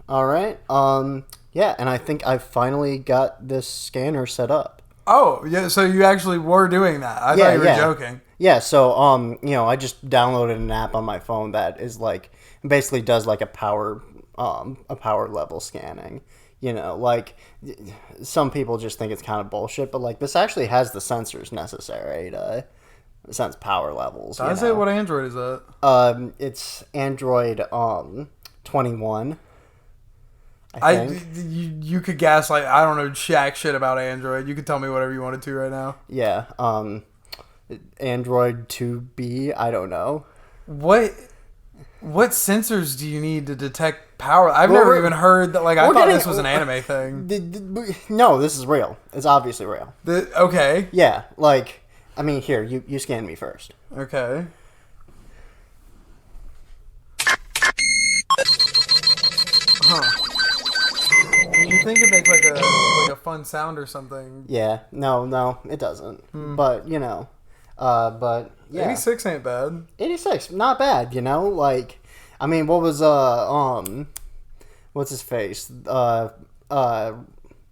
All right. Yeah, and I think I finally got this scanner set up. Oh, yeah. So you actually were doing that. I thought you were joking. Yeah. So, I just downloaded an app on my phone that is like basically does like a power level scanning. Like some people just think it's kind of bullshit, but like this actually has the sensors necessary to sense power levels. Did I say what Android is that? It's Android 21. I think. You could gaslight. I don't know jack shit about Android. You could tell me whatever you wanted to right now. Yeah. Android 2B. I don't know. What sensors do you need to detect power? I've never even heard that. Like I thought this was an anime thing. No, this is real. It's obviously real. Okay. Yeah. Like, I mean, here you scan me first. Okay. Huh. You think it'd make like a fun sound or something? Yeah. No, it doesn't. But but yeah. 86 ain't bad. 86, not bad. Like, I mean, what was what's his face?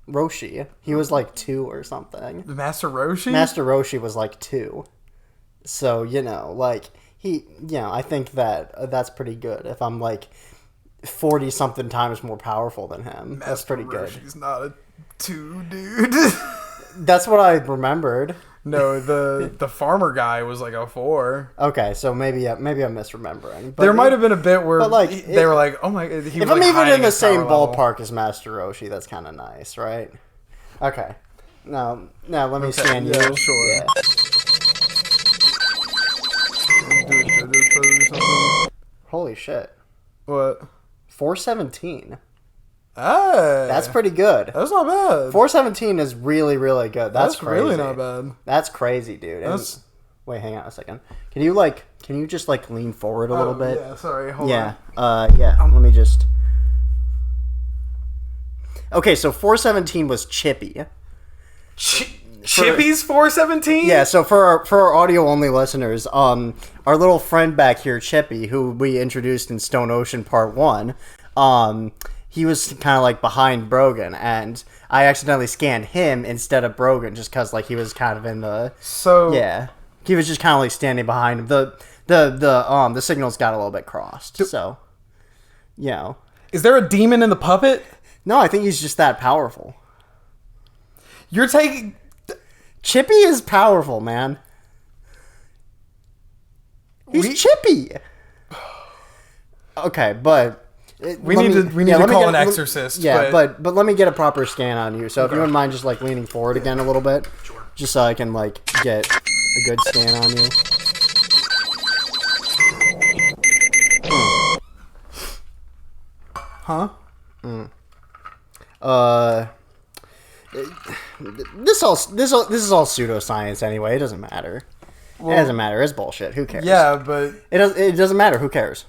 Roshi. He was like 2 or something. Master Roshi. Master Roshi was like 2. So like I think that's pretty good. If I'm like 40 something times more powerful than him. That's pretty good. Roshi's not a 2, dude. That's what I remembered. No, the farmer guy was like a 4. Okay, so maybe I'm misremembering. But there might have been a bit where they were like, "Oh my!" If I'm even in the same ballpark as Master Roshi, that's kind of nice, right? Okay. Now let me scan you. Yeah, sure. Yeah. Holy shit! What? 417. Hey, that's pretty good. That's not bad. 417 is really, really good. That's crazy. Really not bad. That's crazy, dude. Wait, hang on a second. Can you just like lean forward a little bit? Yeah, sorry. Hold on. Yeah. Let me just. Okay, so 417 was Chippy. Chippy's 417? Yeah, so for our audio only listeners, our little friend back here, Chippy, who we introduced in Stone Ocean Part 1, he was kind of like behind Brogan, and I accidentally scanned him instead of Brogan just because like he was kind of in the he was just kind of like standing behind him. The signals got a little bit crossed. So is there a demon in the puppet? No, I think he's just that powerful. You're taking Chippy is powerful, man. He's Chippy. Okay, but. We need to call an exorcist. But let me get a proper scan on you. So if you wouldn't mind just like leaning forward again a little bit, just so I can like get a good scan on you. Huh? This is all pseudoscience anyway. It doesn't matter. It doesn't matter. It's bullshit. Who cares? Yeah, but it doesn't matter. Who cares?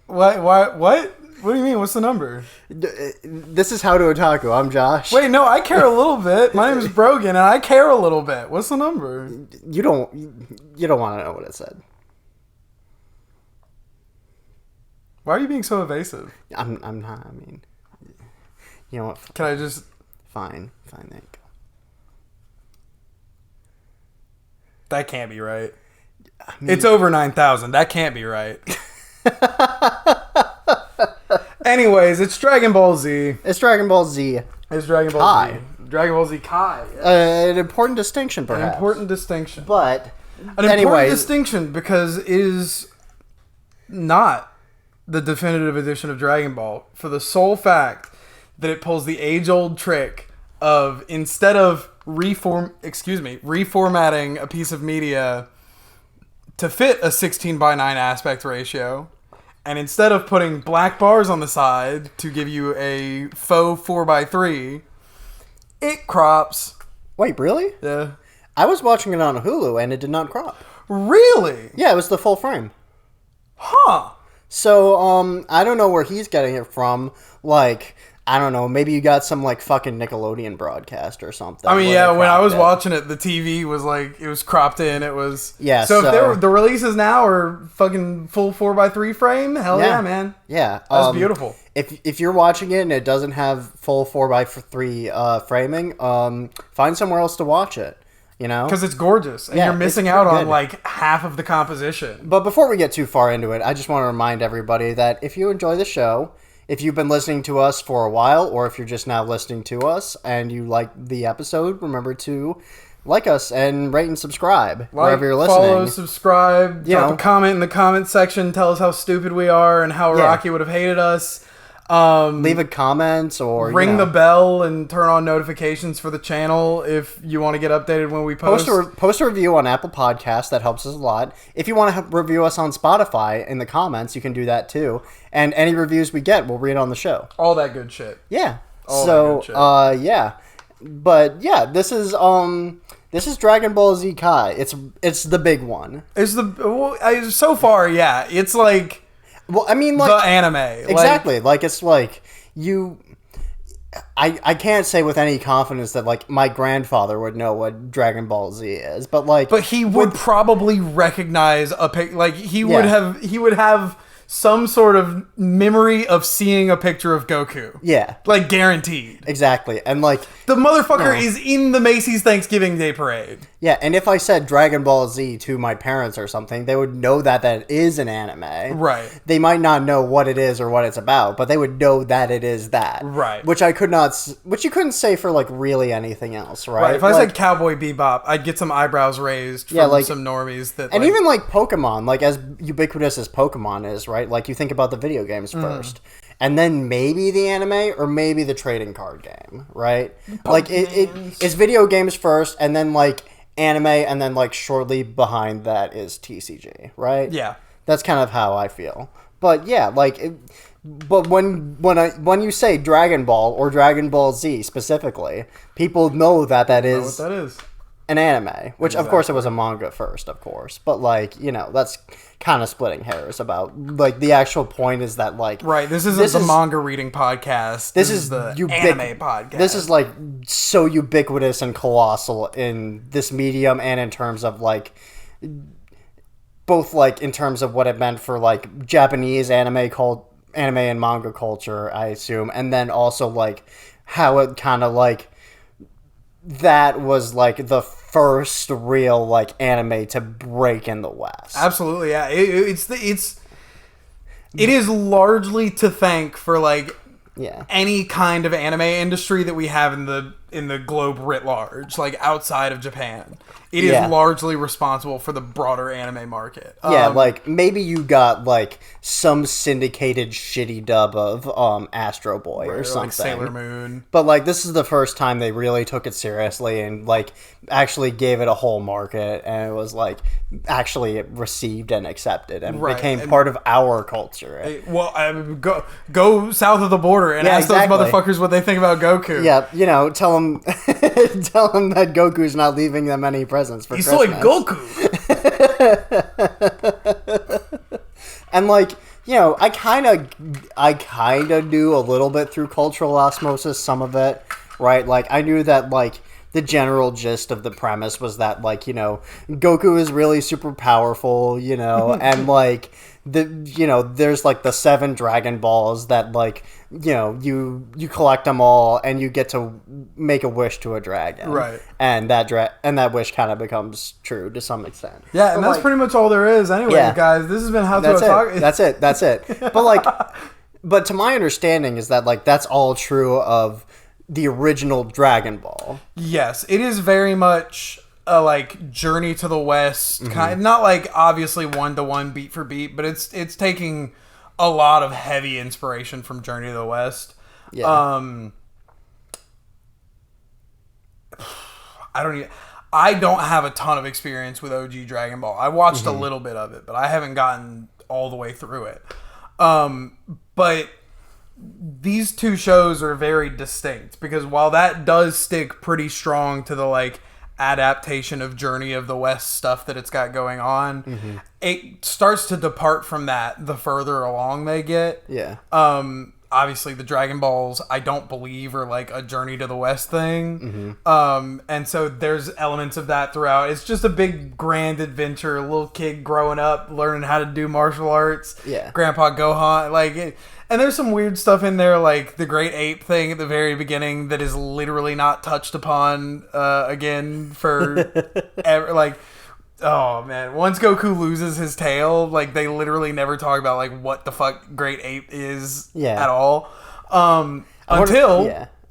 What? What do you mean? What's the number? This is How to Otaku. I'm Josh. Wait, no, I care a little bit. My name is Brogan, and I care a little bit. What's the number? You don't want to know what it said. Why are you being so evasive? I'm not. I mean, you know what? Can I just... Fine, there you go. That can't be right. I mean, it's over 9,000. That can't be right. Anyways, it's Dragon Ball Z. It's Dragon Ball Z. It's Dragon Ball Kai. Z. Dragon Ball Z Kai. Yes. An important distinction, perhaps. An important distinction. But, important distinction because it is not the definitive edition of Dragon Ball for the sole fact that it pulls the age-old trick of, instead of reformatting a piece of media to fit a 16:9 aspect ratio, and instead of putting black bars on the side to give you a faux 4:3, it crops. Wait, really? Yeah. I was watching it on Hulu and it did not crop. Really? Yeah, it was the full frame. Huh. So, I don't know where he's getting it from. Like, I don't know, maybe you got some like fucking Nickelodeon broadcast or something. I mean, yeah, when I was watching it, the TV was like, it was cropped in. It was... Yeah, so if the releases now are fucking full 4x3 frame, hell yeah, man. Yeah. That's beautiful. If you're watching it and it doesn't have full 4x3 framing, find somewhere else to watch it. You know? Because it's gorgeous. And you're missing out on like half of the composition. But before we get too far into it, I just want to remind everybody that if you enjoy the show... If you've been listening to us for a while, or if you're just now listening to us and you like the episode, remember to like us and rate and subscribe wherever you're listening. Follow, subscribe, drop a comment in the comment section, tell us how stupid we are and how Rocky would have hated us. Leave a comment or ring the bell and turn on notifications for the channel if you want to get updated when we post. Post a review on Apple Podcasts. That helps us a lot. If you want to review us on Spotify in the comments, you can do that too. And any reviews we get, we'll read on the show. All that good shit. Yeah. Yeah. But yeah, this is Dragon Ball Z Kai. It's the big one. So far, yeah. It's like... Well, I mean, like... The anime. Exactly. Like it's like, you... I can't say with any confidence that, like, my grandfather would know what Dragon Ball Z is, but, like... But he would probably recognize a pic... Like, he would have some sort of memory of seeing a picture of Goku. Yeah. Like, guaranteed. Exactly. And, like... The motherfucker is in the Macy's Thanksgiving Day Parade. Yeah, and if I said Dragon Ball Z to my parents or something, they would know that is an anime. Right. They might not know what it is or what it's about, but they would know that it is that. Right. Which you couldn't say for, like, really anything else, right? Right. If I said Cowboy Bebop, I'd get some eyebrows raised from some normies that... And even, like, Pokemon, like, as ubiquitous as Pokemon is, right? Like, you think about the video games first. And then maybe the anime or maybe the trading card game, right? Like, it's video games first, and then, like, anime, and then, like, shortly behind that is TCG, right? Yeah. That's kind of how I feel. But, yeah, like... But when you say Dragon Ball or Dragon Ball Z specifically, people know that is... Know what that is. An anime, which of course it was a manga first, of course, but like, you know, that's kind of splitting hairs about, like, the actual point is that, like, right, this is the manga reading podcast. This is the anime podcast. This is like so ubiquitous and colossal in this medium and in terms of like both like in terms of what it meant for like Japanese anime and manga culture, I assume, and then also like how it kind of like that was like the first real like anime to break in the West. Absolutely, yeah. It is largely to thank for like any kind of anime industry that we have in the globe writ large, like outside of Japan. It is largely responsible for the broader anime market. Like maybe you got like some syndicated shitty dub of Astro Boy or something, like Sailor Moon. But like this is the first time they really took it seriously and like actually gave it a whole market, and it was like actually received and accepted and became part of our culture. Go south of the border and ask those motherfuckers what they think about Goku. Yeah, you know, tell them that Goku's not leaving them any presents for Christmas. He's like Goku. And like, you know, I kind of knew a little bit through cultural osmosis, some of it, right? Like I knew that like the general gist of the premise was that like, you know, Goku is really super powerful, you know, and like there's like the 7 Dragon Balls that like, you know, you collect them all and you get to make a wish to a dragon, right? And that wish kind of becomes true to some extent. Yeah, and that's pretty much all there is, anyway, guys. This has been How to Talk. That's it. But like, but to my understanding is that like that's all true of the original Dragon Ball. Yes, it is very much a like journey to the West, kind not like obviously 1-to-1 beat for beat, but it's taking a lot of heavy inspiration from Journey to the West. Yeah. I don't have a ton of experience with OG Dragon Ball. I watched a little bit of it, but I haven't gotten all the way through it. But these two shows are very distinct because while that does stick pretty strong to the like adaptation of Journey of the West stuff that it's got going on, it starts to depart from that the further along they get. Yeah. obviously the Dragon Balls, I don't believe are like a Journey to the West thing. And so there's elements of that throughout. It's just a big grand adventure. A little kid growing up, learning how to do martial arts. Yeah. Grandpa Gohan, and there's some weird stuff in there, like the Great Ape thing at the very beginning that is literally not touched upon again for ever. Like, oh man, once Goku loses his tail, like they literally never talk about like what the fuck Great Ape is at all. I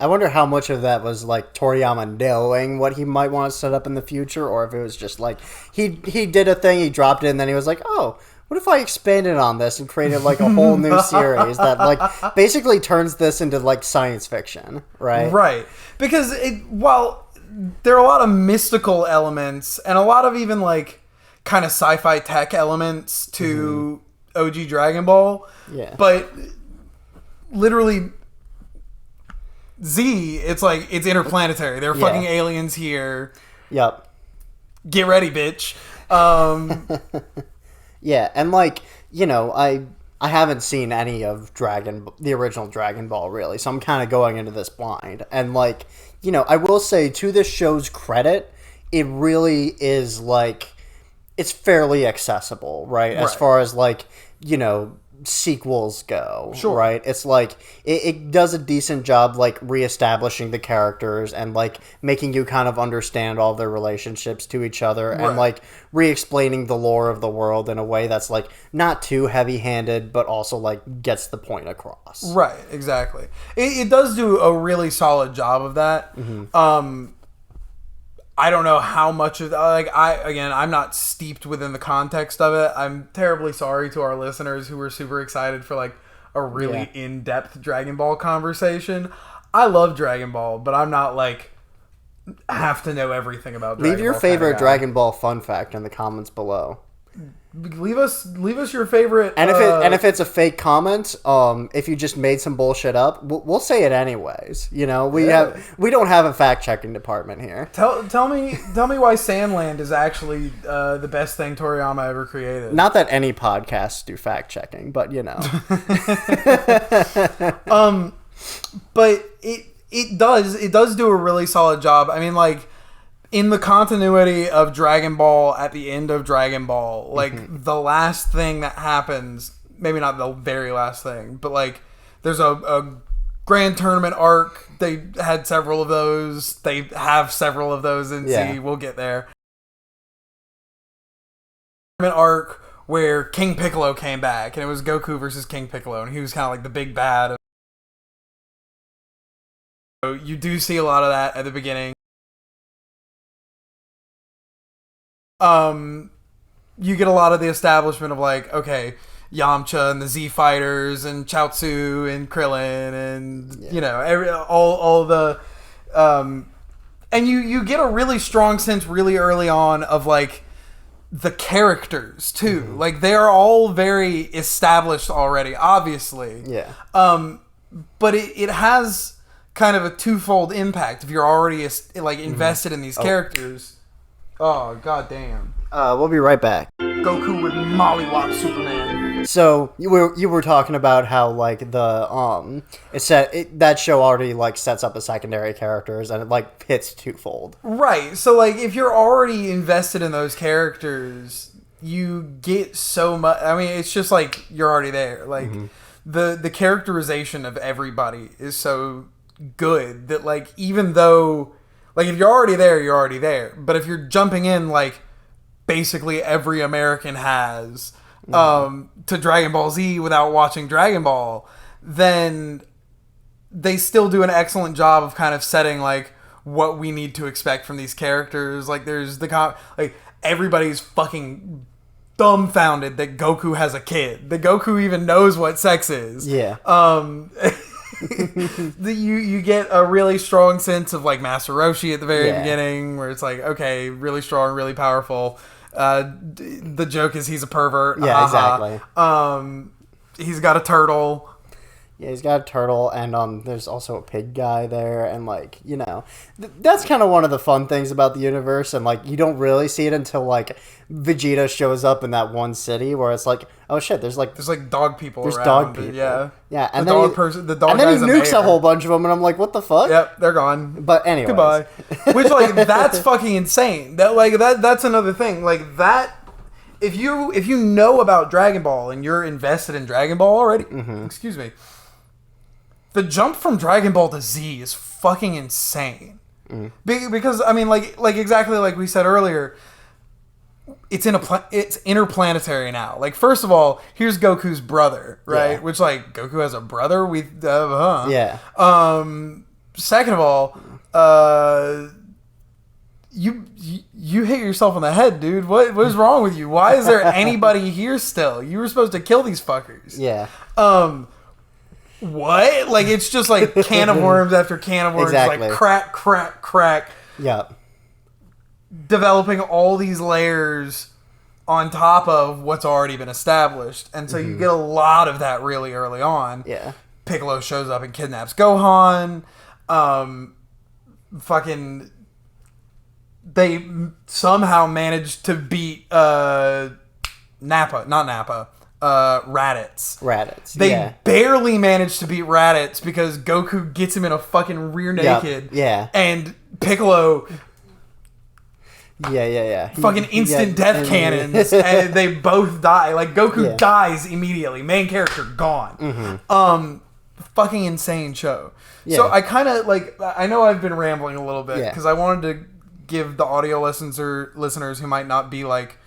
wonder how much of that was like Toriyama knowing what he might want to set up in the future, or if it was just like he did a thing, he dropped it, and then he was like, oh, what if I expanded on this and created like a whole new series that like basically turns this into like science fiction, right? Right. Because while there are a lot of mystical elements and a lot of even like kind of sci-fi tech elements to OG Dragon Ball, but literally Z, it's like it's interplanetary. There are fucking aliens here. Yep. Get ready, bitch. Yeah, and like, you know, I haven't seen any of the original Dragon Ball really, so I'm kind of going into this blind. And like, you know, I will say to this show's credit, it really is like it's fairly accessible, right? As far as like, you know, sequels go, right? It's like it does a decent job like reestablishing the characters and like making you kind of understand all their relationships to each other and like re-explaining the lore of the world in a way that's like not too heavy-handed but also like gets the point across. Right, exactly. It does do a really solid job of that. I don't know how much of I'm not steeped within the context of it. I'm terribly sorry to our listeners who were super excited for like a really in-depth Dragon Ball conversation. I love Dragon Ball, but I'm not like have to know everything about Dragon Ball. Leave your favorite Dragon Ball fun fact in the comments below. Leave us your favorite. And if it's a fake comment, if you just made some bullshit up, we'll say it anyways. You know, we don't have a fact checking department here. Tell me why Sandland is actually the best thing Toriyama ever created. Not that any podcasts do fact checking, but you know. But it does do a really solid job. I mean, like, in the continuity of Dragon Ball at the end of Dragon Ball, like the last thing that happens, maybe not the very last thing, but like there's a grand tournament arc. They had several of those. They have several of those in Z. We'll get there. Tournament arc where King Piccolo came back, and it was Goku versus King Piccolo, and he was kind of like the big bad. So you do see a lot of that at the beginning. You get a lot of the establishment of like, okay, Yamcha and the Z Fighters and Chaozu and Krillin and you know all the and you get a really strong sense really early on of like the characters too. Like they are all very established already, obviously. But it has kind of a twofold impact if you're already like invested in these characters. Oh, goddamn. We'll be right back. Goku would mollywop Superman. So you were talking about how like the that show already like sets up the secondary characters and it like hits twofold. Right. So like if you're already invested in those characters, you get so much. I mean, it's just like you're already there. Like the characterization of everybody is so good that like even though. Like, if you're already there, you're already there. But if you're jumping in, like, basically every American has to Dragon Ball Z without watching Dragon Ball, then they still do an excellent job of kind of setting, like, what we need to expect from these characters. Like, there's like, everybody's fucking dumbfounded that Goku has a kid. That Goku even knows what sex is. Yeah. You get a really strong sense of like Master Roshi at the very beginning, where it's like, okay, really strong, really powerful. The joke is he's a pervert. Yeah, exactly. He's got a turtle. Yeah, he's got a turtle, and there's also a pig guy there, and like that's kind of one of the fun things about the universe, and like you don't really see it until like Vegeta shows up in that one city where it's like, oh shit, there's like dog people. There's around, dog people. Yeah, yeah, and the then dog person, the dog, and then he guy's nukes mayor. a whole bunch of them, and I'm like, what the fuck? Yep, they're gone. But anyway, goodbye. Which like that's fucking insane. That's another thing. Like that. If you know about Dragon Ball and you're invested in Dragon Ball already, excuse me, the jump from Dragon Ball to Z is fucking insane. Because I mean, like exactly like we said earlier, it's it's interplanetary now. Like first of all, here's Goku's brother, right? Yeah. Which like Goku has a brother. Yeah. Second of all, you hit yourself on the head, dude. What is wrong with you? Why is there anybody here still? You were supposed to kill these fuckers. Yeah. What? Like it's just like can of worms after can of worms, Exactly. like crack. Yeah. Developing all these layers on top of what's already been established, and so you get a lot of that really early on. Yeah. Piccolo shows up and kidnaps Gohan. Fucking. They somehow managed to beat Raditz. They barely managed to beat Raditz because Goku gets him in a fucking rear naked. Yeah. And Piccolo Yeah. fucking instant death cannons and they both die. Like Goku dies immediately. Main character gone. Fucking insane show. Yeah. So I kind of like, I know I've been rambling a little bit because Yeah. I wanted to give the audio listeners who might not be like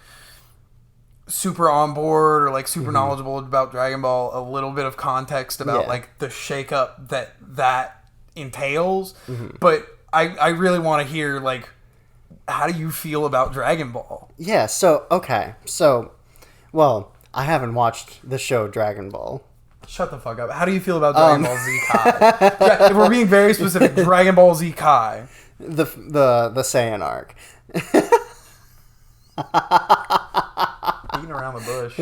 super on board or like super knowledgeable about Dragon Ball a little bit of context about like the shakeup that entails. But I really want to hear like, how do you feel about Dragon Ball? Yeah. So okay. So, well, I haven't watched the show Dragon Ball. Shut the fuck up. How do you feel about Dragon Ball Z Kai? If we're being very specific, Dragon Ball Z Kai. The Saiyan arc. Beating around the bush.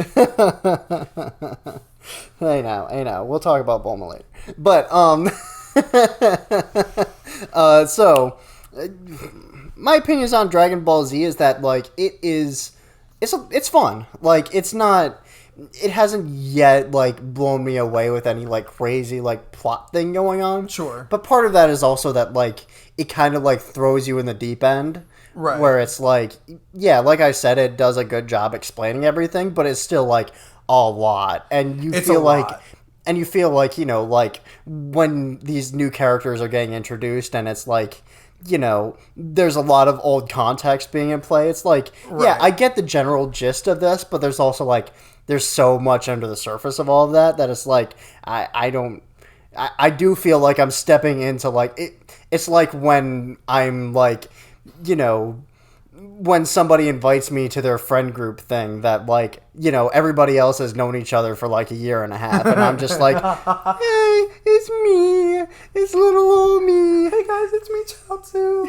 I know. We'll talk about Bulma later. But so my opinions on Dragon Ball Z is that like it's fun. Like it hasn't yet like blown me away with any like crazy like plot thing going on. Sure. But part of that is also that like it kind of like throws you in the deep end. Right. Where it's like, yeah, like I said, it does a good job explaining everything, but it's still like a lot. And you feel like like when these new characters are getting introduced and it's like, there's a lot of old context being in play. It's like, yeah, I get the general gist of this, but there's also like, there's so much under the surface of all of that it's like, I do feel like I'm stepping into like, it's like when I'm like, when somebody invites me to their friend group thing that like, everybody else has known each other for like a year and a half. And I'm just like, hey, it's me. It's little old me. Hey guys, it's me, Chaozu.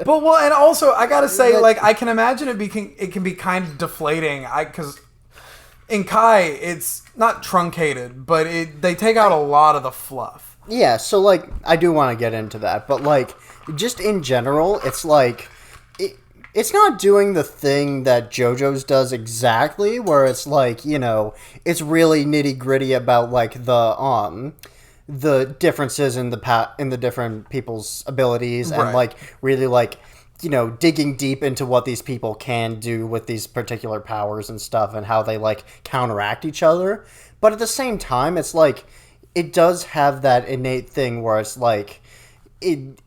But well, and also I gotta say, like, I can imagine it can be kind of deflating. Because in Kai, it's not truncated, but they take out a lot of the fluff. Yeah, so like I do want to get into that, but like just in general, it's like it's not doing the thing that JoJo's does exactly, where it's like, it's really nitty-gritty about like the differences in the different people's abilities and like really like digging deep into what these people can do with these particular powers and stuff and how they like counteract each other. But at the same time, it's like it does have that innate thing where it's like it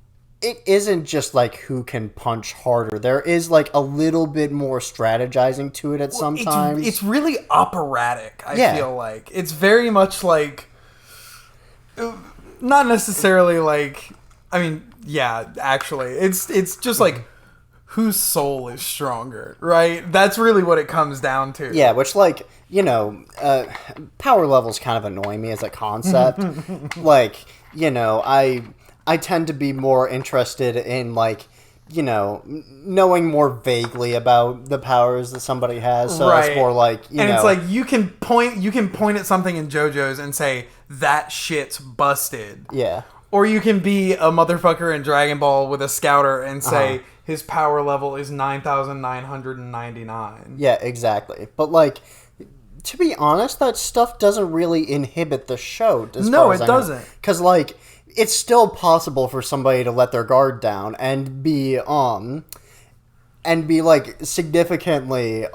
isn't just like who can punch harder. There is like a little bit more strategizing to it sometimes. It's really operatic, I feel like. It's very much like, not necessarily like, I mean, yeah, actually. It's just like, whose soul is stronger, right? That's really what it comes down to. Yeah, which like, power levels kind of annoy me as a concept. Like, I tend to be more interested in like knowing more vaguely about the powers that somebody has. So it's more like, it's like you can point at something in JoJo's and say that shit's busted. Yeah. Or you can be a motherfucker in Dragon Ball with a scouter and say his power level is 9,999. Yeah, exactly. But like, to be honest, that stuff doesn't really inhibit the show. No, it doesn't. Because like, it's still possible for somebody to let their guard down and be like significantly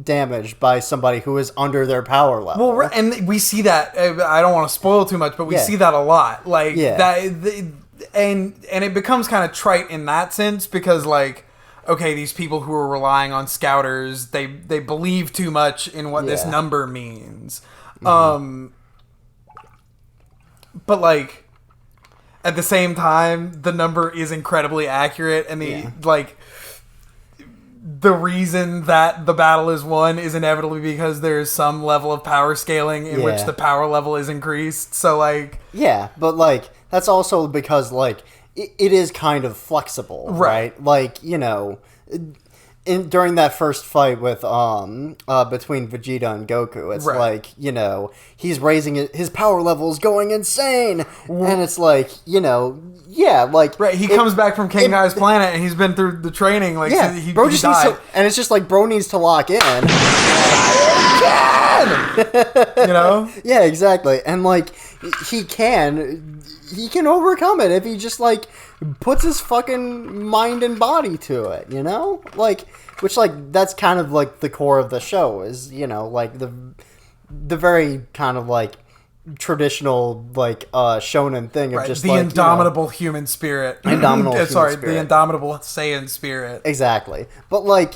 damaged by somebody who is under their power level. Well, and we see that. I don't want to spoil too much, but we see that a lot. Like that, and it becomes kind of trite in that sense because like, okay, these people who are relying on scouters, they believe too much in what this number means. Mm-hmm. But like, at the same time, the number is incredibly accurate, and the reason that the battle is won is inevitably because there's some level of power scaling in which the power level is increased. So like, yeah, but like that's also because like it is kind of flexible, right? Like, during that first fight with between Vegeta and Goku, it's like, he's raising his power levels going insane, and it's like, he comes back from King Kai's planet and he's been through the training, like bro just needs to, and it's just like bro needs to lock in. Yeah, exactly. And like he can overcome it if he just like puts his fucking mind and body to it, like, which like that's kind of like the core of the show is, like the very kind of like traditional like shonen thing of just the like indomitable human spirit. The indomitable Saiyan spirit. Exactly. But like,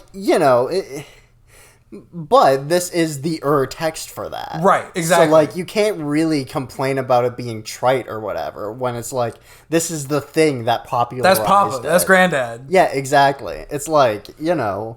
but this is the text for that. Right, exactly. So, like, you can't really complain about it being trite or whatever when it's like, this is the thing that popularized That's Papa. it. That's Granddad. Yeah, exactly. It's like, you can...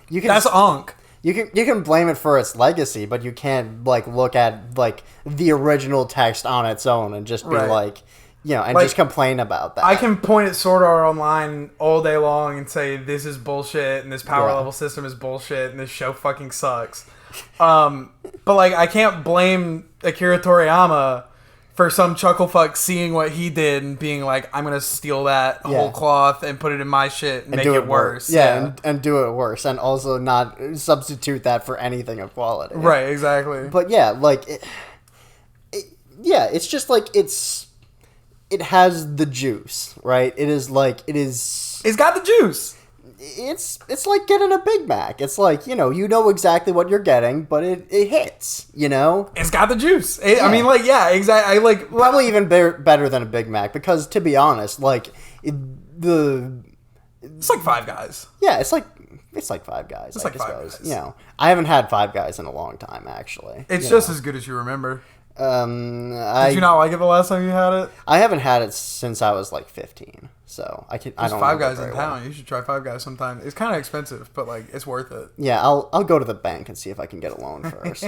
That's Ankh. You can blame it for its legacy, but you can't, like, look at, like, the original text on its own and just be like... and like, just complain about that. I can point at Sword Art Online all day long and say this is bullshit and this power level system is bullshit and this show fucking sucks. But like, I can't blame Akira Toriyama for some chucklefuck seeing what he did and being like, I'm gonna steal that whole cloth and put it in my shit and make it worse. Yeah. And do it worse, and also not substitute that for anything of quality. Right, exactly. But yeah, like, it's just like it has the juice, right? It's got the juice. It's like getting a Big Mac. It's like, you know exactly what you're getting, but it hits, It's got the juice. I mean, like, yeah, exactly. Probably even better than a Big Mac, because to be honest, like, it's like Five Guys. Yeah, it's like Five Guys. It's like Five Guys. I haven't had Five Guys in a long time, actually. It's just as good as you remember. Did you not like it the last time you had it? I haven't had it since I was like 15, so I don't. Five Guys in town. Well. You should try Five Guys sometime. It's kind of expensive, but like it's worth it. Yeah, I'll go to the bank and see if I can get a loan first.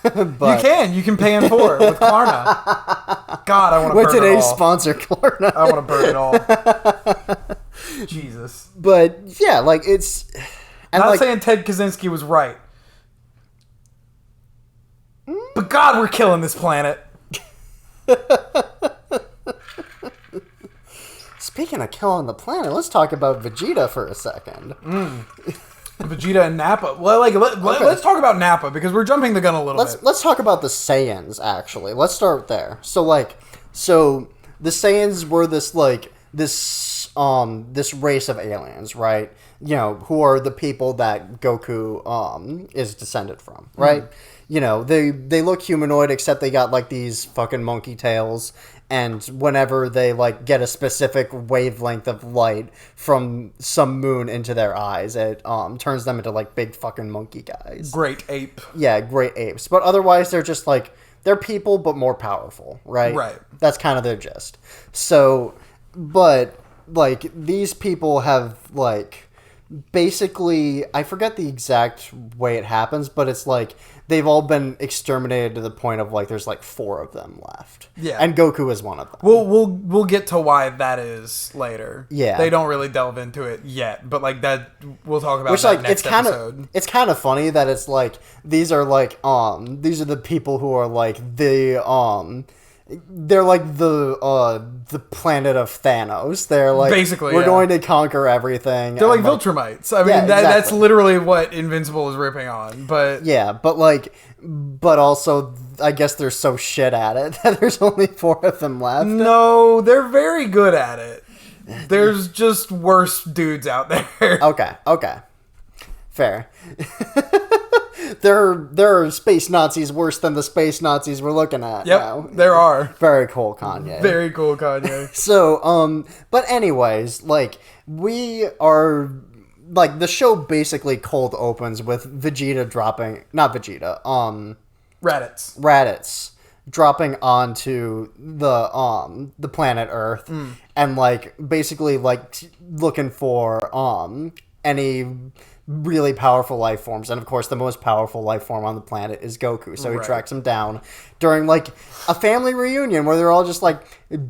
But you can pay in full with Klarna. God, I want to burn it all. With today's sponsor, Klarna. I want to burn it all. Jesus. But yeah, like it's. I'm not saying Ted Kaczynski was right. But God, we're killing this planet. Speaking of killing the planet, let's talk about Vegeta for a second. Vegeta and Nappa. Well, like let's talk about Nappa because we're jumping the gun a little bit. Let's talk about the Saiyans actually. Let's start there. So the Saiyans were this race of aliens, right? Who are the people that Goku is descended from, right? They look humanoid, except they got like these fucking monkey tails, and whenever they like get a specific wavelength of light from some moon into their eyes, it turns them into like big fucking monkey guys. Great ape. Yeah, great apes. But otherwise, they're just like they're people, but more powerful, right? Right. That's kind of their gist. So, but like these people have like basically, I forget the exact way it happens, but it's like they've all been exterminated to the point of like there's like 4 of them left. Yeah. And Goku is one of them. We'll get to why that is later. Yeah. They don't really delve into it yet, but like that we'll talk about Which that like next episode. It's kind of funny that it's like these are the people who are like they're like the planet of Thanos. They're like basically we're going to conquer everything. They're like Viltrumites. I mean, yeah, that's literally what Invincible is ripping on. But yeah, but also I guess they're so shit at it that there's only 4 of them left. No, they're very good at it. There's just worse dudes out there. Okay, fair. There are space Nazis worse than the space Nazis we're looking at now. There are. Very cool, Kanye. Very cool, Kanye. So, but anyways, like, we are, like, the show basically cold opens with Vegeta dropping, not Vegeta, Raditz dropping onto the planet Earth and, like, basically, like, looking for, any really powerful life forms, and of course the most powerful life form on the planet is Goku, so he tracks him down during like a family reunion where they're all just like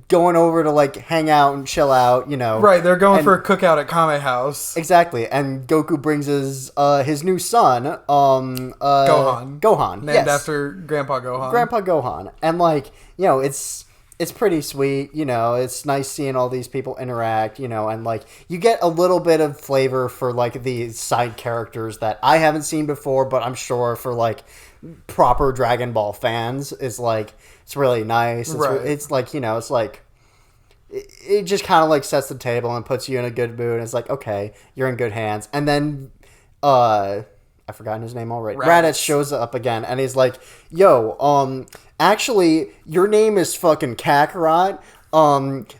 going over to like hang out and chill out, you know. Right, they're going for a cookout at Kame House. Exactly, and Goku brings his new son, Gohan, named after Grandpa Gohan. And like, you know, it's pretty sweet, you know, it's nice seeing all these people interact, you know, and like you get a little bit of flavor for like the side characters that I haven't seen before, but I'm sure for like proper Dragon Ball fans is like, it's really nice. It's like, you know, it's like, it just kind of like sets the table and puts you in a good mood. And it's like, okay, you're in good hands. And then, I've forgotten his name already. Raditz shows up again, and he's like, yo, actually, your name is fucking Kakarot.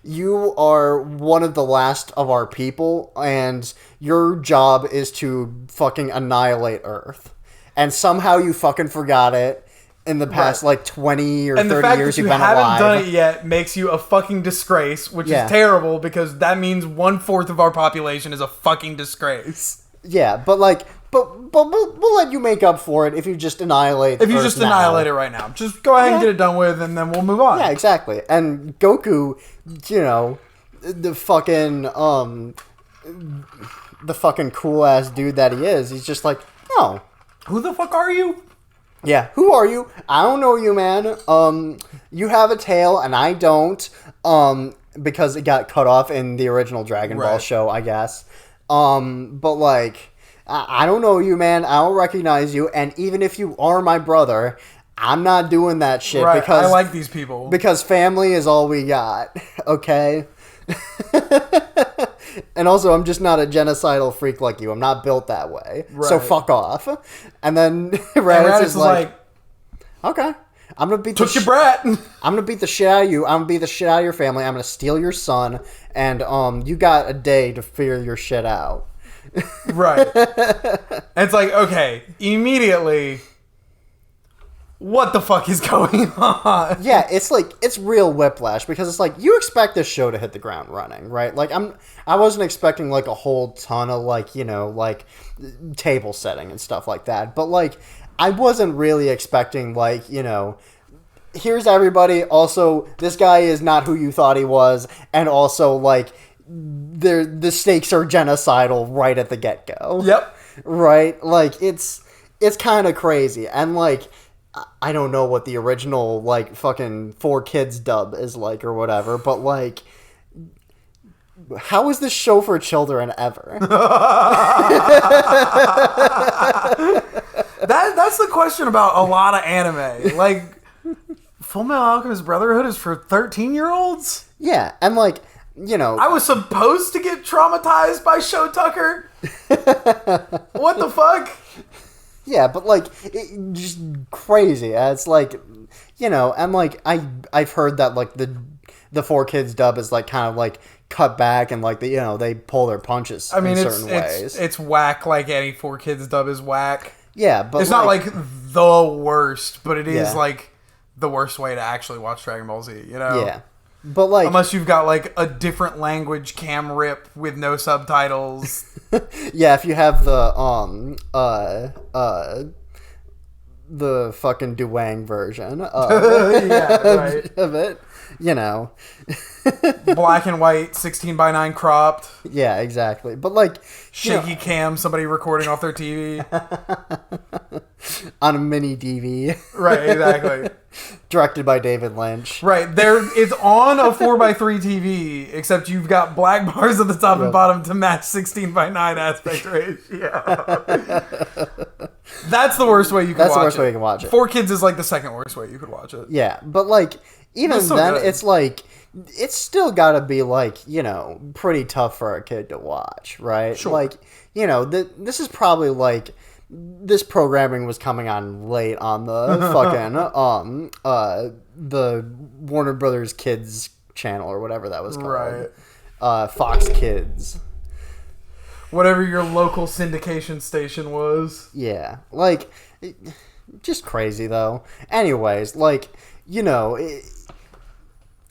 You are one of the last of our people, and your job is to fucking annihilate Earth. And somehow you fucking forgot it in the past, like, 20 or 30 years you've been alive. And the fact that you haven't done it yet makes you a fucking disgrace, which is terrible, because that means 1/4 of our population is a fucking disgrace. Yeah, but, like... But we'll let you make up for it if you just annihilate If you just annihilate it right now. Just go ahead and get it done with, and then we'll move on. Yeah, exactly. And Goku, you know, the fucking cool-ass dude that he is, he's just like, no. Who the fuck are you? Yeah, who are you? I don't know you, man. You have a tail, and I don't, because it got cut off in the original Dragon Ball show, I guess. But, like... I don't know you, man. I don't recognize you. And even if you are my brother, I'm not doing that shit. Right, because I like these people. Because family is all we got. Okay? And also, I'm just not a genocidal freak like you. I'm not built that way. Right. So fuck off. And then Raditz is like, okay. I'm gonna beat your brat. I'm gonna beat the shit out of you. I'm gonna beat the shit out of your family. I'm gonna steal your son. And you got a day to figure your shit out. Right. And it's like, okay, immediately, what the fuck is going on? Yeah, it's like, it's real whiplash, because it's like, you expect this show to hit the ground running, right? Like, I wasn't expecting, like, a whole ton of, like, you know, like, table setting and stuff like that, but, like, I wasn't really expecting, like, you know, here's everybody, also, this guy is not who you thought he was, and also, like, the stakes are genocidal right at the get-go. Yep. Right? Like, it's kind of crazy. And, like, I don't know what the original, like, fucking 4Kids dub is like or whatever, but, like, how is this show for children ever? That's the question about a lot of anime. Like, Fullmetal Alchemist Brotherhood is for 13-year-olds? Yeah, and, like... You know, I was supposed to get traumatized by Show Tucker. What the fuck? Yeah, but like, just crazy. It's like, you know, and like I've heard that like the 4Kids dub is like kind of like cut back and like you know they pull their punches. I mean, in certain ways. It's whack. Like any 4Kids dub is whack. Yeah, but it's not like the worst, but it is like the worst way to actually watch Dragon Ball Z. You know? Yeah. But like, unless you've got like a different language cam rip with no subtitles, Yeah, if you have the fucking Duang version Yeah, right. of it, you know. Black and white, 16:9 cropped. Yeah, exactly. But like Shaky cam, somebody recording off their TV. on a mini DV. Right, exactly. Directed by David Lynch. Right, it's on a 4:3 TV, except you've got black bars at the top and bottom to match 16:9 aspect ratio. That's the worst way you can watch it. That's the worst way you can watch it. 4 Kids is like the second worst way you could watch it. Yeah, but like even then, good. it's like it's still got to be like pretty tough for a kid to watch, right? Sure. Like this is probably like this programming was coming on late on the fucking the Warner Brothers Kids channel or whatever that was called, Right. Fox Kids. Whatever your local syndication station was. Yeah, like just crazy though. Anyways, like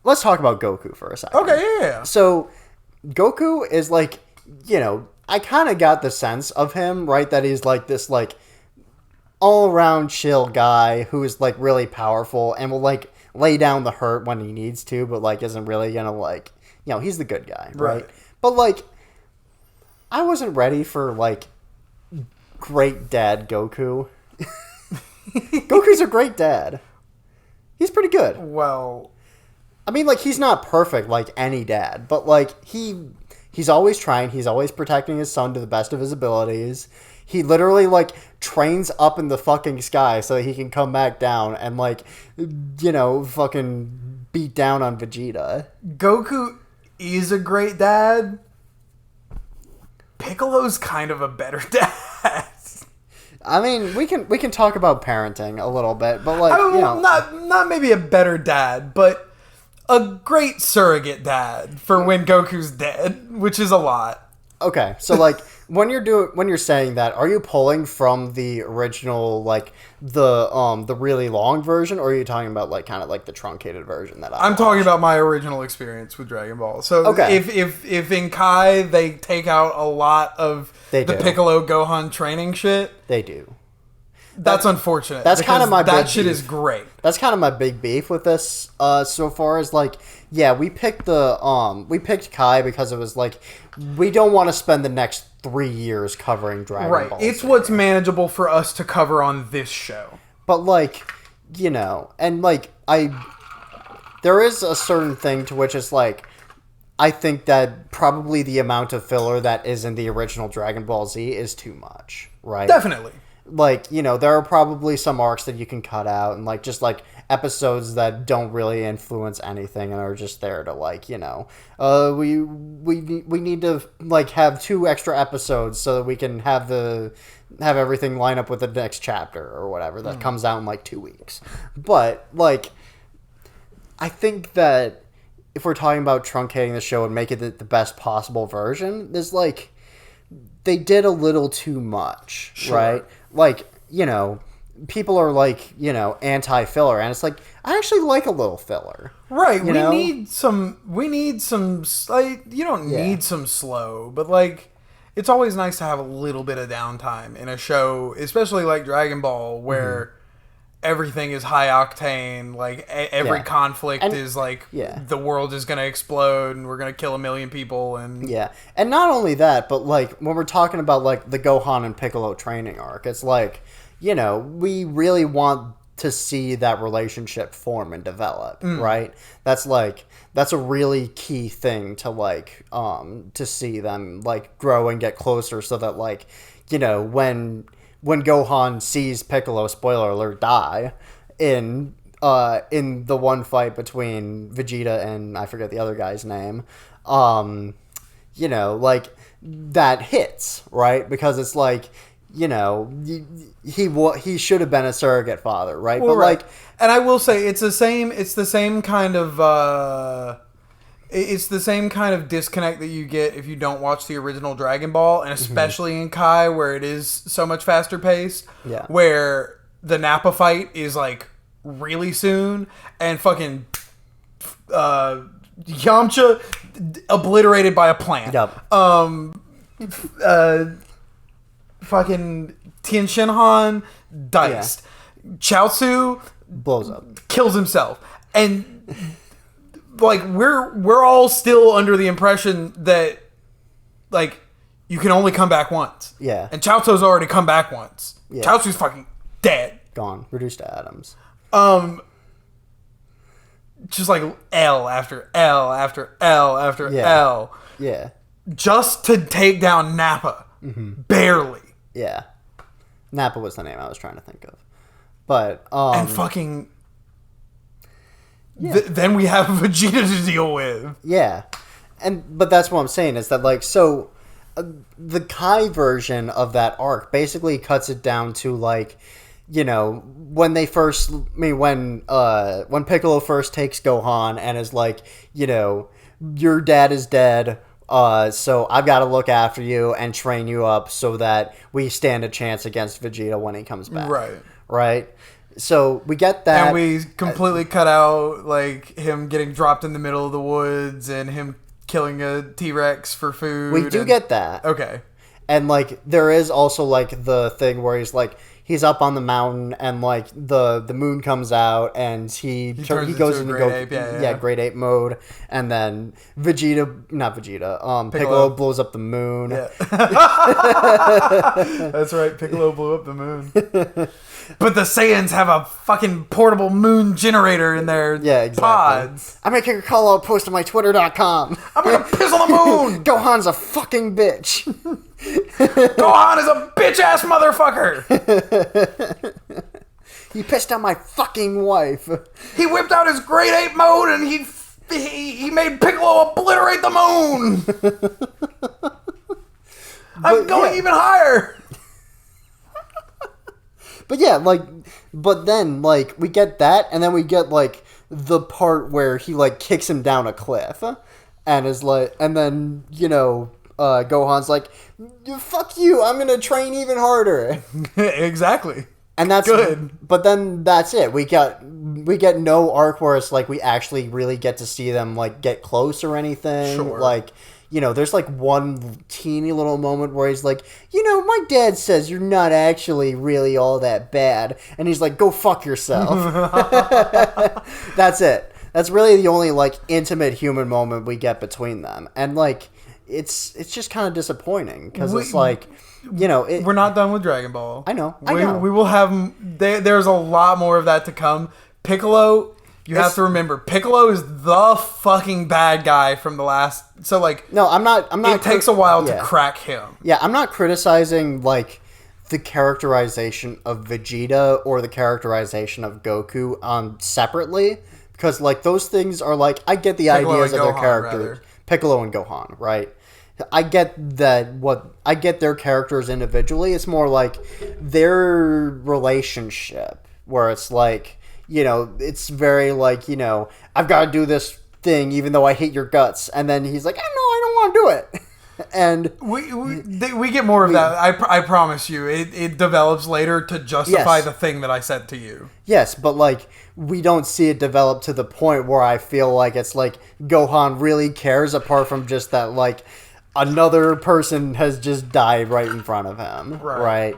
let's talk about Goku for a second. Okay, yeah. So, Goku is like, I kind of got the sense of him, right? That he's like this, like, all-around chill guy who is, like, really powerful and will, like, lay down the hurt when he needs to, but, like, isn't really gonna, like, he's the good guy, right? But, like, I wasn't ready for, like, great dad Goku. Goku's a great dad. He's pretty good. Well, I mean, like, he's not perfect like any dad, but, like, he's always trying. He's always protecting his son to the best of his abilities. He literally, like, trains up in the fucking sky so that he can come back down and, like, fucking beat down on Vegeta. Goku is a great dad. Piccolo's kind of a better dad. I mean, we can talk about parenting a little bit, but, like, not maybe a better dad, but a great surrogate dad for when Goku's dead, which is a lot. Okay, so like when you're saying that, are you pulling from the original, like the really long version, or are you talking about like kind of like the truncated version that I'm talking about my original experience with Dragon Ball. So okay. if in Kai they take out a lot of the Piccolo Gohan training shit, they do. That's unfortunate. That's kind of my that big shit beef. Is great. That's kind of my big beef with this so far is like, yeah, we picked Kai because it was like we don't want to spend the next 3 years covering Dragon Ball. It's what's manageable for us to cover on this show. But like, and like there is a certain thing to which it's like I think that probably the amount of filler that is in the original Dragon Ball Z is too much, right? Definitely. Like, there are probably some arcs that you can cut out and, like, just, like, episodes that don't really influence anything and are just there to, like, we need to, like, have 2 extra episodes so that we can have everything line up with the next chapter or whatever that comes out in, like, 2 weeks. But, like, I think that if we're talking about truncating the show and making it the best possible version, there's, like, they did a little too much, right? Like, people are like, anti-filler, and it's like, I actually like a little filler. Right, we need some, like, you don't need some slow, but, like, it's always nice to have a little bit of downtime in a show, especially like Dragon Ball, where everything is high octane, like, every conflict is like, the world is gonna explode, and we're gonna kill 1 million people, and... Yeah, and not only that, but, like, when we're talking about, like, the Gohan and Piccolo training arc, it's like, we really want to see that relationship form and develop, right? That's, like, that's a really key thing to, like, to see them, like, grow and get closer so that, like, when Gohan sees Piccolo, spoiler alert, die in the one fight between Vegeta and I forget the other guy's name, like that hits, right? Because it's like, he should have been a surrogate father, right? Well, but like, and I will say it's the same kind of it's the same kind of disconnect that you get if you don't watch the original Dragon Ball, and especially in Kai, where it is so much faster paced. Yeah. Where the Nappa fight is like really soon, and fucking Yamcha obliterated by a plant. Yep. fucking Tien Shinhan diced. Chaozu Blows up. kills himself. And like we're all still under the impression that like you can only come back once. Yeah. And Chaozu's already come back once. Yeah. Chaozu's fucking dead. Gone. Reduced to atoms. Just like L after L after L after L. Yeah. Just to take down Nappa. Barely. Yeah. Nappa was the name I was trying to think of. But, and fucking... then we have Vegeta to deal with. Yeah. But that's what I'm saying, is that, like, so... the Kai version of that arc basically cuts it down to, like... You know, when Piccolo first takes Gohan and is like, you know, your dad is dead, so I've got to look after you and train you up so that we stand a chance against Vegeta when he comes back. Right? So we get that. And we completely cut out, like, him getting dropped in the middle of the woods and him killing a T-Rex for food. We do get that. Okay. And, like, there is also, like, the thing where he's, like, he's up on the mountain and, like, the moon comes out and he goes into great ape mode. And then Piccolo blows up the moon. Yeah. That's right. Piccolo blew up the moon. But the Saiyans have a fucking portable moon generator in their pods. I'm making a call out post on my Twitter.com. I'm going to piss on the moon. Gohan's a fucking bitch. Gohan is a bitch-ass motherfucker. He pissed on my fucking wife. He whipped out his great ape mode and he made Piccolo obliterate the moon. I'm going even higher. But yeah, like, but then, like, we get that, and then we get, like, the part where he, like, kicks him down a cliff, and is like, and then, you know, Gohan's like, fuck you, I'm gonna train even harder. Exactly. And that's good. But then that's it. We get no arc where it's like we actually really get to see them, like, get close or anything. Sure. Like, you know, there's, like, one teeny little moment where he's like, you know, my dad says you're not actually really all that bad. And he's like, go fuck yourself. That's it. That's really the only, like, intimate human moment we get between them. And, like, it's just kind of disappointing. Because it's like, you know... we're not done with Dragon Ball. I know. We will have... There's a lot more of that to come. Piccolo... You have to remember, Piccolo is the fucking bad guy from the last... So, like... No, I'm not... It takes a while to crack him. Yeah, I'm not criticizing, like, the characterization of Vegeta or the characterization of Goku separately. Because, like, those things are, like... I get the ideas of their characters. Piccolo and Gohan, right? I get that I get their characters individually. It's more like their relationship. Where it's like... You know, it's very like, you know, I've got to do this thing even though I hate your guts. And then he's like, no, I don't want to do it. And we get more of that. I promise you. It develops later to justify the thing that I said to you. Yes, but, like, we don't see it develop to the point where I feel like it's like Gohan really cares, apart from just that, like, another person has just died right in front of him. Right?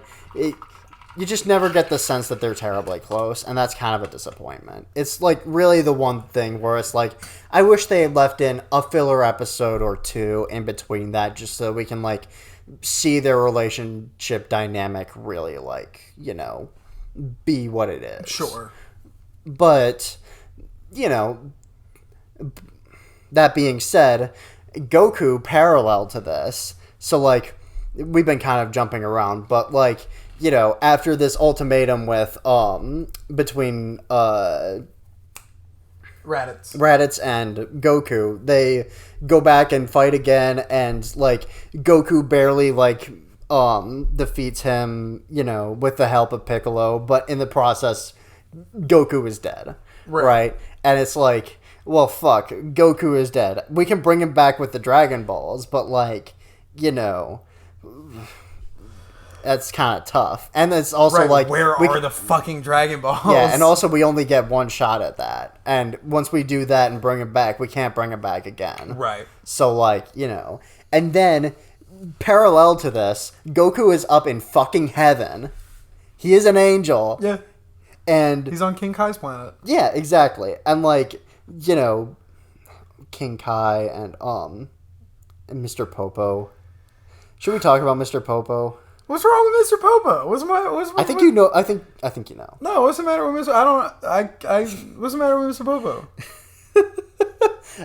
You just never get the sense that they're terribly close, and that's kind of a disappointment. It's, like, really the one thing where it's like, I wish they had left in a filler episode or two in between that, just so we can, like, see their relationship dynamic really, like, you know, be what it is. Sure. But, you know, that being said, Goku parallel to this, so, like, we've been kind of jumping around, but, like... You know, after this ultimatum with between Raditz and Goku, they go back and fight again, and like Goku barely like defeats him, you know, with the help of Piccolo, but in the process Goku is dead. Right? And it's like, well, fuck, Goku is dead. We can bring him back with the Dragon Balls, but like, you know, that's kind of tough. And it's also like... Where are the fucking Dragon Balls? Yeah, and also we only get one shot at that. And once we do that and bring it back, we can't bring it back again. Right. So, like, you know... And then parallel to this, Goku is up in fucking heaven. He is an angel. Yeah. And he's on King Kai's planet. Yeah, exactly. And like, you know, King Kai and Mr. Popo. Should we talk about Mr. Popo? What's wrong with Mr. Popo? I think you know. I think you know. No, what's the matter with Mr. What's the matter with Mr. Popo?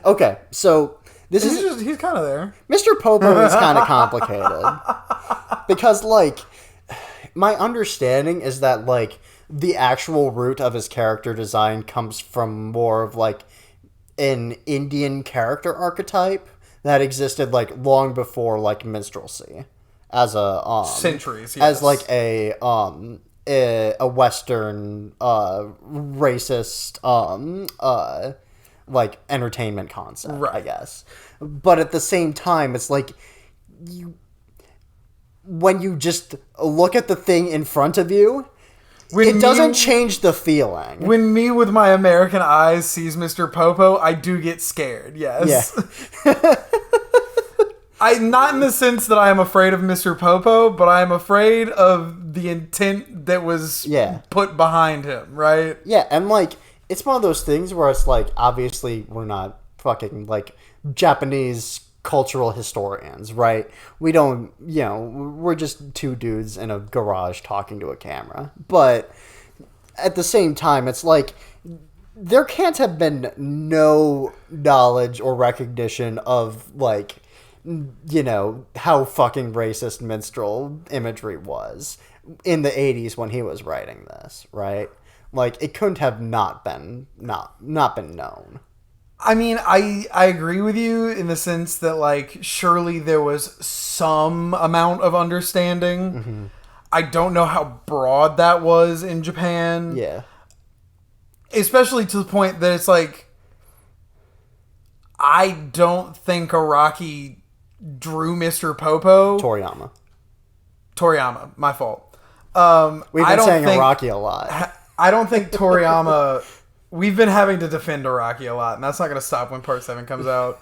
Okay, so he's kind of there. Mr. Popo is kind of complicated because, like, my understanding is that, like, the actual root of his character design comes from more of like an Indian character archetype that existed like long before like minstrelsy as a centuries, yes. As like a Western racist like entertainment concept, right. I guess. But at the same time, it's like when you just look at the thing in front of you, it doesn't change the feeling. When me with my American eyes sees Mr. Popo, I do get scared, yes. Yeah. Not in the sense that I am afraid of Mr. Popo, but I am afraid of the intent that was put behind him, right? Yeah, and like, it's one of those things where it's like, obviously, we're not fucking like Japanese cultural historians, right? We don't, you know, we're just two dudes in a garage talking to a camera. But at the same time, it's like there can't have been no knowledge or recognition of, like, you know, how fucking racist minstrel imagery was in the 80s when he was writing this, right? Like, it couldn't have not been known. I mean, I agree with you in the sense that, like, surely there was some amount of understanding. Mm-hmm. I don't know how broad that was in Japan. Yeah. Especially to the point that it's like, I don't think Araki drew Mr. Popo. Toriyama, my fault. We've been saying Araki a lot. I don't think Toriyama... We've been having to defend Araki a lot, and that's not going to stop when Part 7 comes out.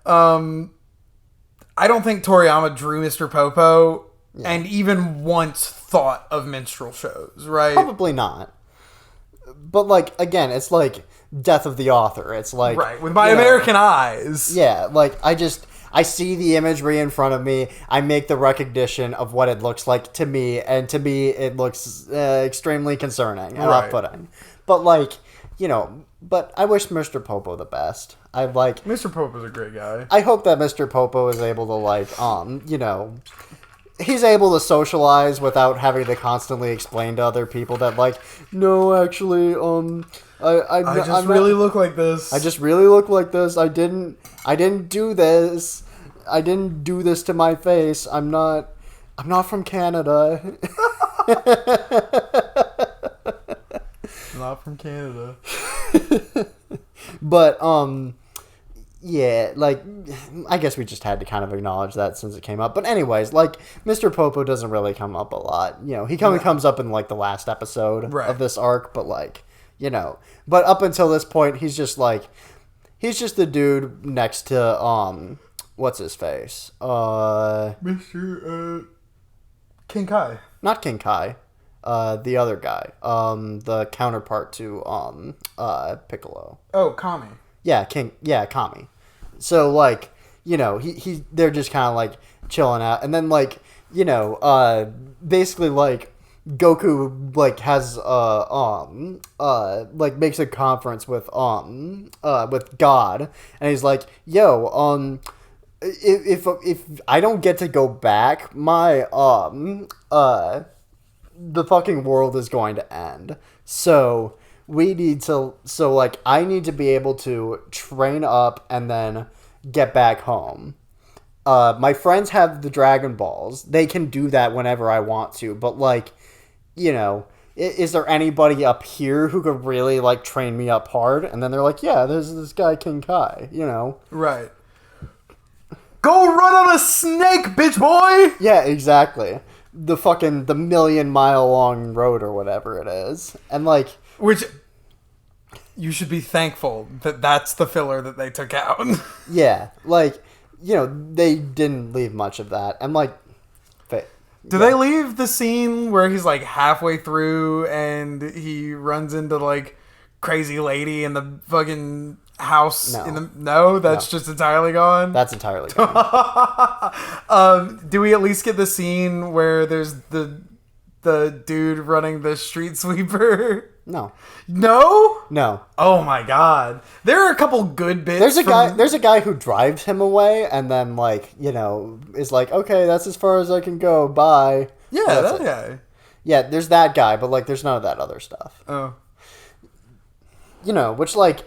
I don't think Toriyama drew Mr. Popo and even once thought of minstrel shows, right? Probably not. But, like, again, it's like death of the author. It's like... Right, with my American eyes. Yeah, like, I see the imagery in front of me. I make the recognition of what it looks like to me, and to me it looks extremely concerning and off-putting. But, like... You know, but I wish Mr. Popo the best. I like... Mr. Popo's a great guy. I hope that Mr. Popo is able to, like, you know... He's able to socialize without having to constantly explain to other people that, like, no, actually, I just really look like this. I just really look like this. I didn't do this. I didn't do this to my face. I'm not from Canada. Not from Canada. But, yeah, like, I guess we just had to kind of acknowledge that since it came up. But anyways, like, Mr. Popo doesn't really come up a lot. You know, he comes up in, like, the last episode of this arc, but, like, you know. But up until this point, he's just, like, he's just the dude next to, what's his face? Mr. King Kai. Not King Kai. The other guy, the counterpart to Piccolo. Oh, Kami. Yeah, Kami. So, like, you know, they're just kind of like chilling out, and then, like, you know, basically, like, Goku, like, has like, makes a conference with God, and he's like, yo, if I don't get to go back, my the fucking world is going to end. So I need to be able to train up and then get back home. My friends have the Dragon Balls. They can do that whenever I want to. But, like, you know, is there anybody up here who could really, like, train me up hard? And then they're like, yeah, there's this guy King Kai, you know. Right. Go run on a snake, bitch boy! Yeah, exactly. The 1,000,000-mile long road or whatever it is. And, like... Which, you should be thankful that that's the filler that they took out. Yeah, like, they didn't leave much of that. And like, do they leave the scene where he's like halfway through and he runs into like crazy lady in the fucking house? No. That's just entirely gone. That's entirely gone. Do we at least get the scene where there's the dude running the street sweeper? No. Oh my god. There are a couple good bits. There's a guy who drives him away and then like, is like, okay, that's as far as I can go. Bye. Yeah, that guy. Yeah, there's that guy, but like there's none of that other stuff. Oh. Which like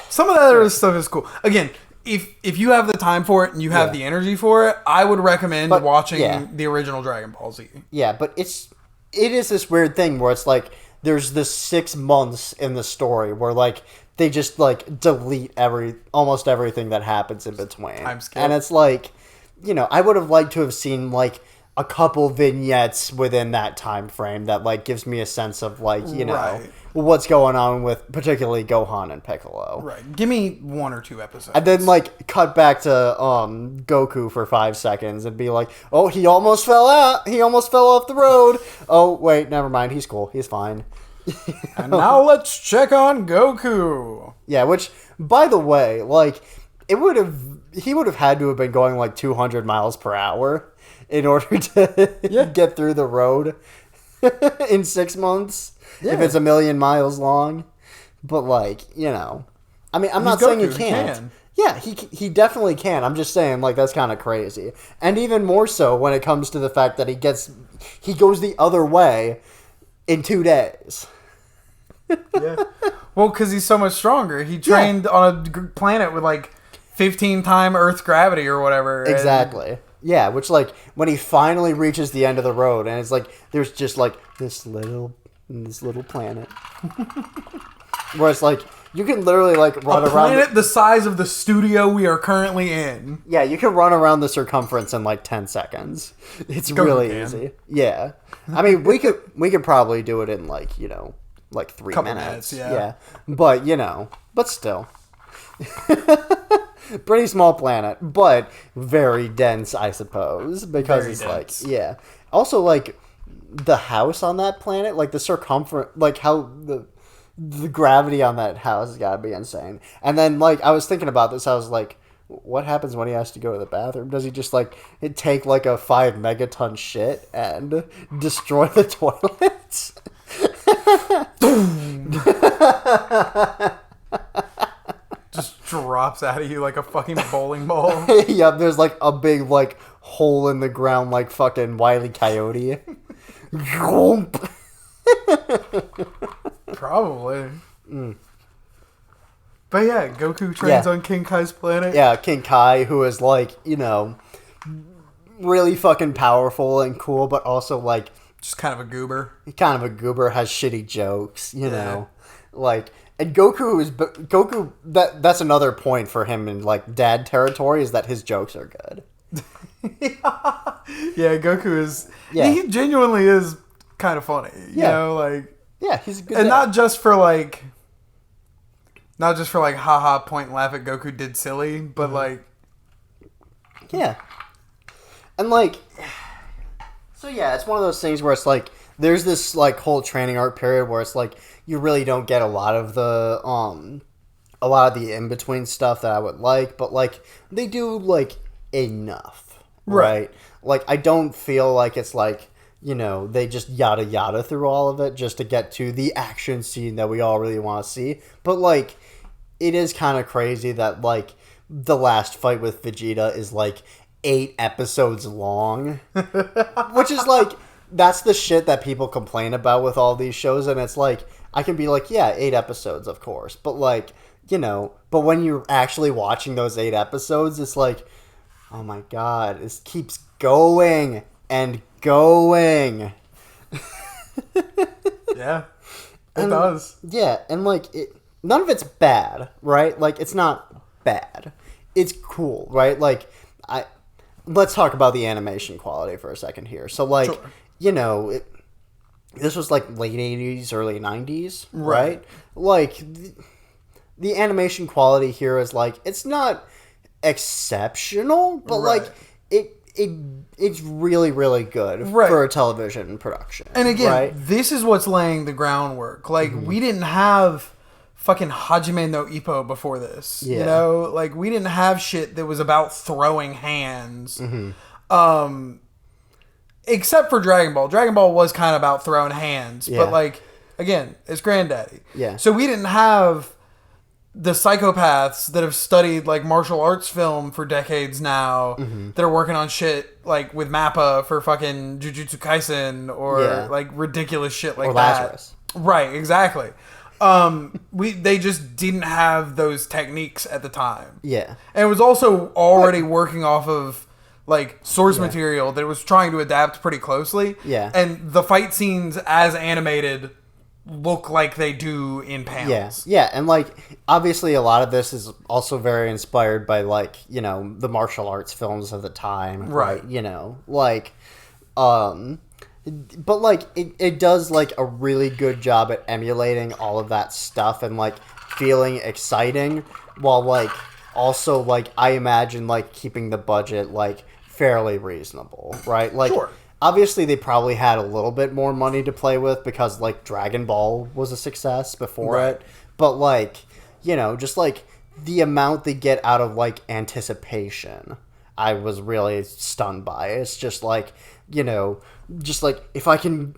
some of that other stuff is cool. Again, if you have the time for it and you have the energy for it, I would recommend watching the original Dragon Ball Z. Yeah, but it is this weird thing where it's like there's this 6 months in the story where like they just like delete almost everything that happens in between. I'm scared. And it's like, I would have liked to have seen like a couple vignettes within that time frame that like gives me a sense of like, what's going on with particularly Gohan and Piccolo. Right. Give me 1 or 2 episodes. And then like cut back to Goku for 5 seconds and be like, oh, he almost fell out. He almost fell off the road. Oh, wait, never mind. He's cool. He's fine. And now let's check on Goku. Yeah, which, by the way, like, he would have had to have been going like 200 miles per hour in order to get through the road in 6 months. Yeah. If it's 1,000,000 miles long. But like, I mean, I'm not saying he can't. Yeah, he definitely can. I'm just saying, like, that's kind of crazy. And even more so when it comes to the fact that he goes the other way in 2 days. Yeah. Well, because he's so much stronger. He trained on a planet with like 15-time Earth's gravity or whatever. Exactly. Yeah, which like when he finally reaches the end of the road and it's like there's just like this little planet where it's like you can literally like run around planet the size of the studio we are currently in. Yeah, you can run around the circumference in like 10 seconds. It's really easy. Yeah. I mean, we could probably do it in like, like 3 minutes. Yeah. But, but still. Pretty small planet, but very dense, I suppose, because it's dense. Like, yeah. Also, like, the house on that planet, like the circumference, like how the gravity on that house has got to be insane. And then, like, I was thinking about this, I was like, what happens when he has to go to the bathroom? Does he just, like, take, like, a 5 megaton shit and destroy the toilets? Just drops out of you like a fucking bowling ball. Yeah, there's like a big like hole in the ground like fucking Wile E. Coyote. Probably. But yeah, Goku trains on King Kai's planet. Yeah, King Kai, who is like, really fucking powerful and cool, but also like just kind of a goober. Has shitty jokes, you know. Like, and Goku, that's another point for him in like dad territory, is that his jokes are good. Yeah, Goku is he genuinely is kind of funny. You know, like he's a good and dad. not just for like haha point and laugh at Goku did silly, but like and like so it's one of those things where it's like there's this like whole training arc period where it's like you really don't get a lot of the in between stuff that I would like, but like they do like enough, right? Like I don't feel like it's like, they just yada yada through all of it just to get to the action scene that we all really want to see. But like it is kind of crazy that like the last fight with Vegeta is like 8 episodes long, which is like that's the shit that people complain about with all these shows, and it's like I can be like, 8 episodes, of course, but like, but when you're actually watching those 8 episodes, it's like, oh my god, it keeps going and going. Yeah, it does. Yeah, and like, none of it's bad, right? Like, it's not bad. It's cool, right? Like, let's talk about the animation quality for a second here. So, like, this was like late 80s, early 90s, right? Like, the animation quality here is like, it's not exceptional, but Right. like it's really, really good Right. for a television production. And again, right? this is what's laying the groundwork. Like, we didn't have fucking Hajime no Ippo before this. Yeah. You know? Like, we didn't have shit that was about throwing hands. Except for Dragon Ball. Dragon Ball was kind of about throwing hands. Yeah. But, like, again, it's Granddaddy. Yeah. So we didn't have the psychopaths that have studied, like, martial arts film for decades now that are working on shit, like, with Mappa for fucking Jujutsu Kaisen or, Yeah. like, ridiculous shit like Or that. Lazarus. Right, exactly. They just didn't have those techniques at the time. Yeah. And it was also already working off of, like, source material that it was trying to adapt pretty closely. Yeah. And the fight scenes as animated look like they do in panels. Yeah, and like obviously a lot of this is also very inspired by like, you know, the martial arts films of the time. Right. You know, like but like it does like a really good job at emulating all of that stuff and like feeling exciting while like also like I imagine like keeping the budget like fairly reasonable, right? Like Sure. obviously they probably had a little bit more money to play with because like Dragon Ball was a success before Right. it. But like, you know, just like the amount they get out of like anticipation, I was really stunned by. It's just like, you know, just like if I can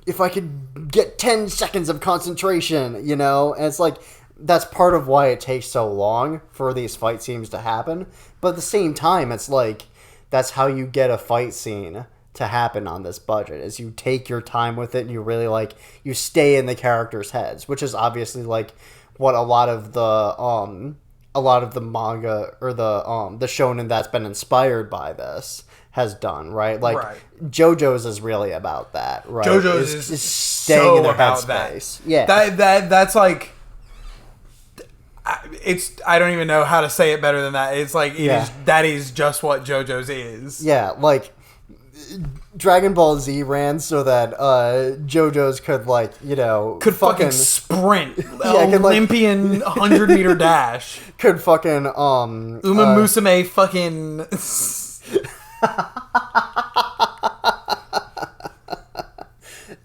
get 10 seconds of concentration, you know, and it's like that's part of why it takes so long for these fight scenes to happen. But at the same time, it's like that's how you get a fight scene to happen on this budget is you take your time with it and you really like you stay in the characters' heads, which is obviously like what a lot of the manga or the shonen that's been inspired by this has done, right? Like Right. JoJo's is really about that, right? JoJo's is staying so in their about that. headspace. Yeah. That's like I don't even know how to say it better than that. It's like that is just what JoJo's is. Yeah, like Dragon Ball Z ran so that JoJo's could like, you know, Could fucking sprint. could, like- Olympian 100-meter dash. could fucking Uma Musume fucking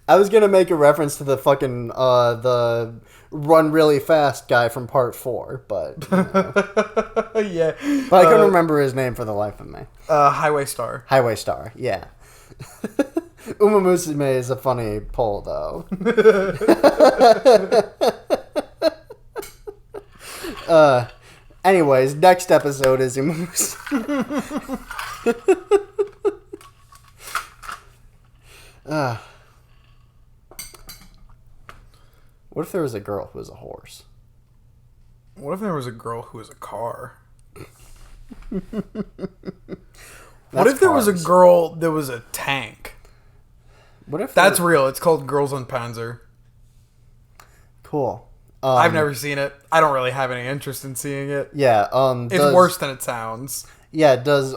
I was gonna make a reference to the fucking the run really fast guy from part 4, but you know. yeah. But I couldn't remember his name for the life of me. Highway Star. Highway Star, yeah. Uma Musume is a funny pull though. Anyways, next episode is Uma Musume. What if there was a girl who was a horse? What if there was a girl who was a car? What if there was a girl that was a tank? What if That's real. It's called Girls on Panzer. cool? I've never seen it. I don't really have any interest in seeing it. Yeah. It's worse than it sounds. Yeah. Does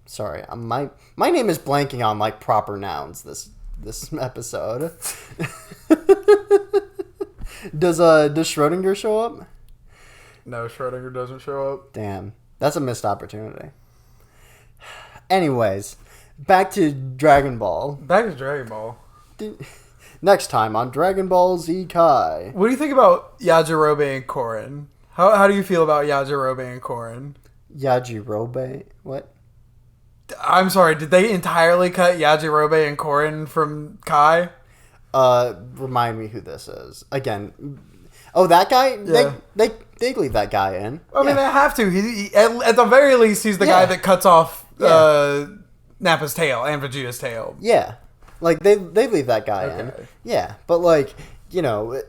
Sorry, my name is blanking on like proper nouns this episode. Does Schrodinger show up? No, Schrodinger doesn't show up. Damn, that's a missed opportunity. Anyways, back to Dragon Ball. Back to Dragon Ball. Next time on Dragon Ball Z Kai. What do you think about Yajirobe and Korin? How do you feel about Yajirobe and Korin? Yajirobe? What? I'm sorry, did they entirely cut Yajirobe and Korin from Kai? Remind me who this is. Again. Oh, that guy? Yeah. They leave that guy in. I mean, they have to. He at the very least, he's the guy that cuts off Nappa's tail and Vegeta's tail. Yeah. Like, they leave that guy in. Yeah. But, like, you know,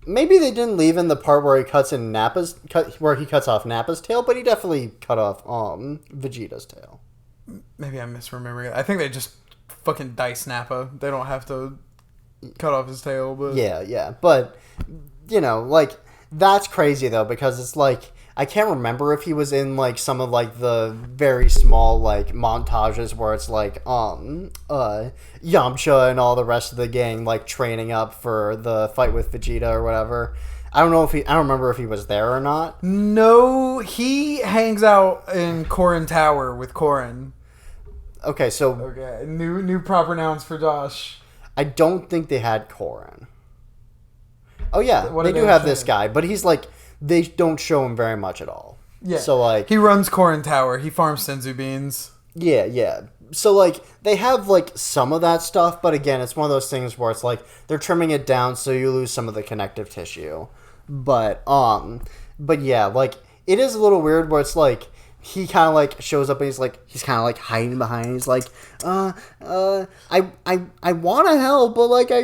maybe they didn't leave in the part where he cuts off Nappa's tail, but he definitely cut off Vegeta's tail. Maybe I'm misremembering it. I think they just fucking dice Nappa. They don't have to cut off his tail, but Yeah. But, you know, like, that's crazy, though, because it's like, I can't remember if he was in, like, some of, like, the very small, like, montages where it's, like, Yamcha and all the rest of the gang, like, training up for the fight with Vegeta or whatever. I don't know if I don't remember if he was there or not. No, he hangs out in Corrin Tower with Corrin. Okay, so Okay, new proper nouns for Josh. I don't think they had Corrin. Oh yeah, What they did do they have show? this guy, but he's like they don't show him very much at all. Yeah. So like he runs Corrin Tower. He farms senzu beans. yeah. So like they have like some of that stuff, but again, it's one of those things where it's like they're trimming it down so you lose some of the connective tissue. But yeah, like it is a little weird where it's like he kind of like shows up and he's kind of like hiding behind. He's like, I want to help, but like I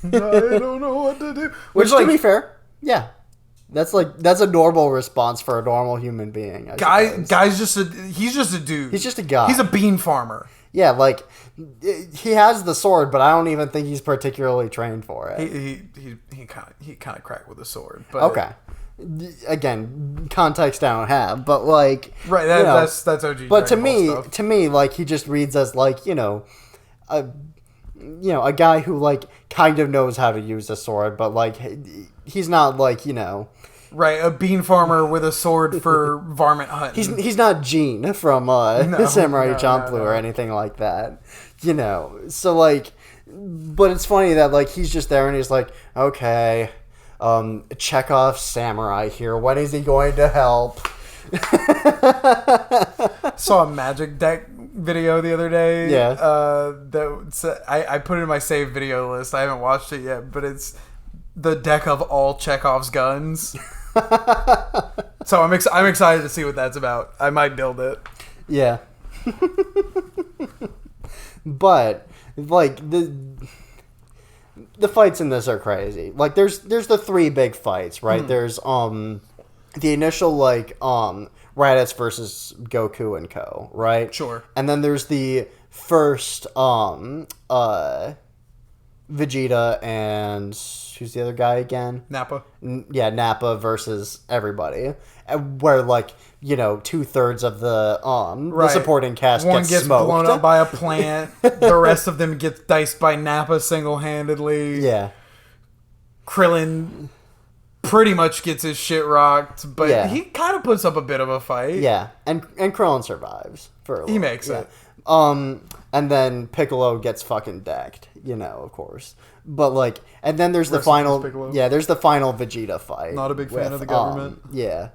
don't know what to do. Which to be fair, yeah. That's a normal response for a normal human being. Guy's he's just a dude. He's just a guy. He's a bean farmer. Yeah, like he has the sword, but I don't even think he's particularly trained for it. He kind of cracked with a sword. But Okay. Again, context I don't have, but like right, that's OG. But Dragon Ball stuff. to me, like he just reads as like a guy who like kind of knows how to use a sword, but like he's not like right, a bean farmer with a sword for varmint hunting. He's not Gene from Samurai Champloo or anything like that, So like, but it's funny that like he's just there and he's like, okay, Chekhov's samurai here. When is he going to help? Saw a magic deck video the other day. Yeah. I put it in my saved video list. I haven't watched it yet, but it's the deck of all Chekhov's guns. So I'm excited to see what that's about. I might build it. Yeah. But like the fights in this are crazy. Like there's the three big fights, right? There's the initial like Raditz versus Goku and Co, right? Sure. And then there's the first Vegeta and who's the other guy again? Nappa. Yeah, Nappa versus everybody. Where like 2/3 of the supporting cast One gets gets smoked. blown up by a plant. The rest of them gets diced by Nappa single-handedly. Yeah. Krillin pretty much gets his shit rocked, but he kind of puts up a bit of a fight. Yeah, and Krillin survives for a little. He makes it. And then Piccolo gets fucking decked, of course. But like, and then there's the final. Yeah, there's the final Vegeta fight. Not a big fan of the government. Yeah.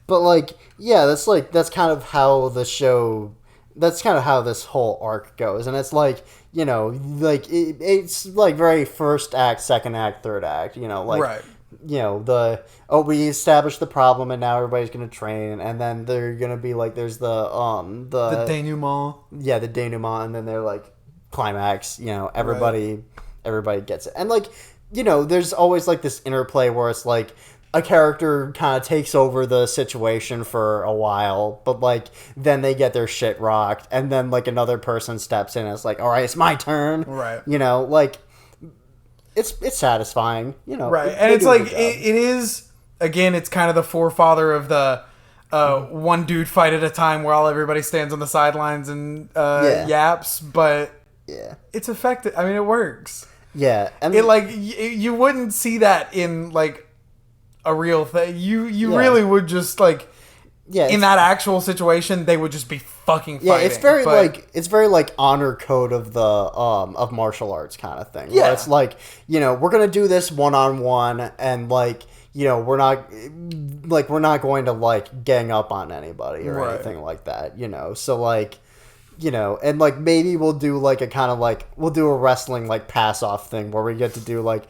But like, yeah, that's kind of how the show. That's kind of how this whole arc goes, and it's like like it's like very first act, second act, third act. Like. Right. We established the problem and now everybody's gonna train, and then they're gonna be like there's the denouement. Yeah, the denouement, and then they're like climax. Everybody gets it, and like there's always like this interplay where it's like a character kind of takes over the situation for a while, but like then they get their shit rocked, and then like another person steps in and it's like, all right, it's my turn. Right. Like. It's satisfying, Right, and it's like it is again. It's kind of the forefather of the one dude fight at a time, while everybody stands on the sidelines and yaps. But it's effective. I mean, it works. Yeah, and it like you wouldn't see that in like a real thing. You really would just like. Yeah, in that actual situation, they would just be fucking fighting. Yeah, it's very like honor code of the of martial arts kind of thing. Yeah, where it's like we're gonna do this 1-on-1, and like we're not going to like gang up on anybody or anything like that. So like and like maybe we'll do like a kind of like we'll do a wrestling like pass off thing where we get to do like.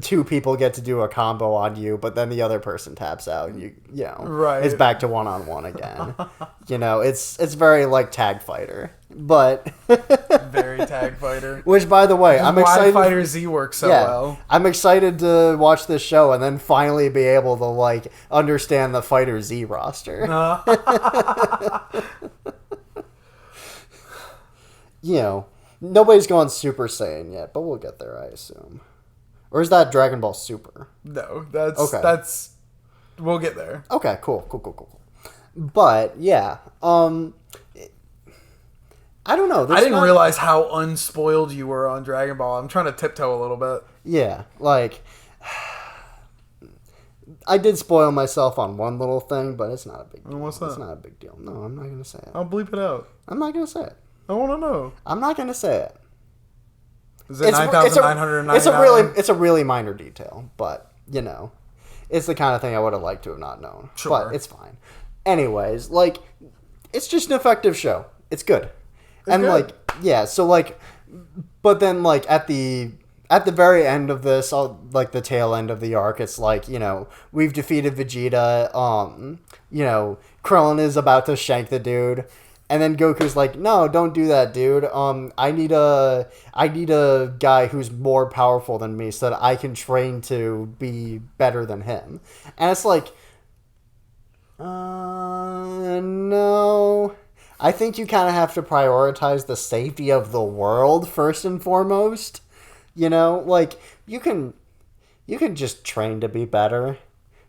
Two people get to do a combo on you, but then the other person taps out, and it's back to 1-on-1 again. It's very like tag fighter, but very tag fighter. Which, by the way, I'm excited. Why Fighter Z works so well. I'm excited to watch this show and then finally be able to like understand the Fighter Z roster. Nobody's gone Super Saiyan yet, but we'll get there, I assume. Or is that Dragon Ball Super? No, that's we'll get there. Okay, cool. But yeah, I don't know. I didn't realize how unspoiled you were on Dragon Ball. I'm trying to tiptoe a little bit. Yeah, like I did spoil myself on one little thing, but it's not a big deal. What's that? It's not a big deal. No, I'm not going to say it. I'll bleep it out. I'm not going to say it. I want to know. I'm not going to say it. Is it 9,999? It's a really minor detail, but you know, it's the kind of thing I would have liked to have not known. Sure. But it's fine. Anyways, like, it's just an effective show. It's good. And good. like, yeah, so like, but then like at the very end of this, like the tail end of the arc, it's like, you know, we've defeated Vegeta. You know, Krillin is about to shank the dude. And then Goku's like, no, don't do that, dude. I need a guy who's more powerful than me so that I can train to be better than him. And it's like, no. I think you kind of have to prioritize the safety of the world first and foremost. You know, like, you can just train to be better.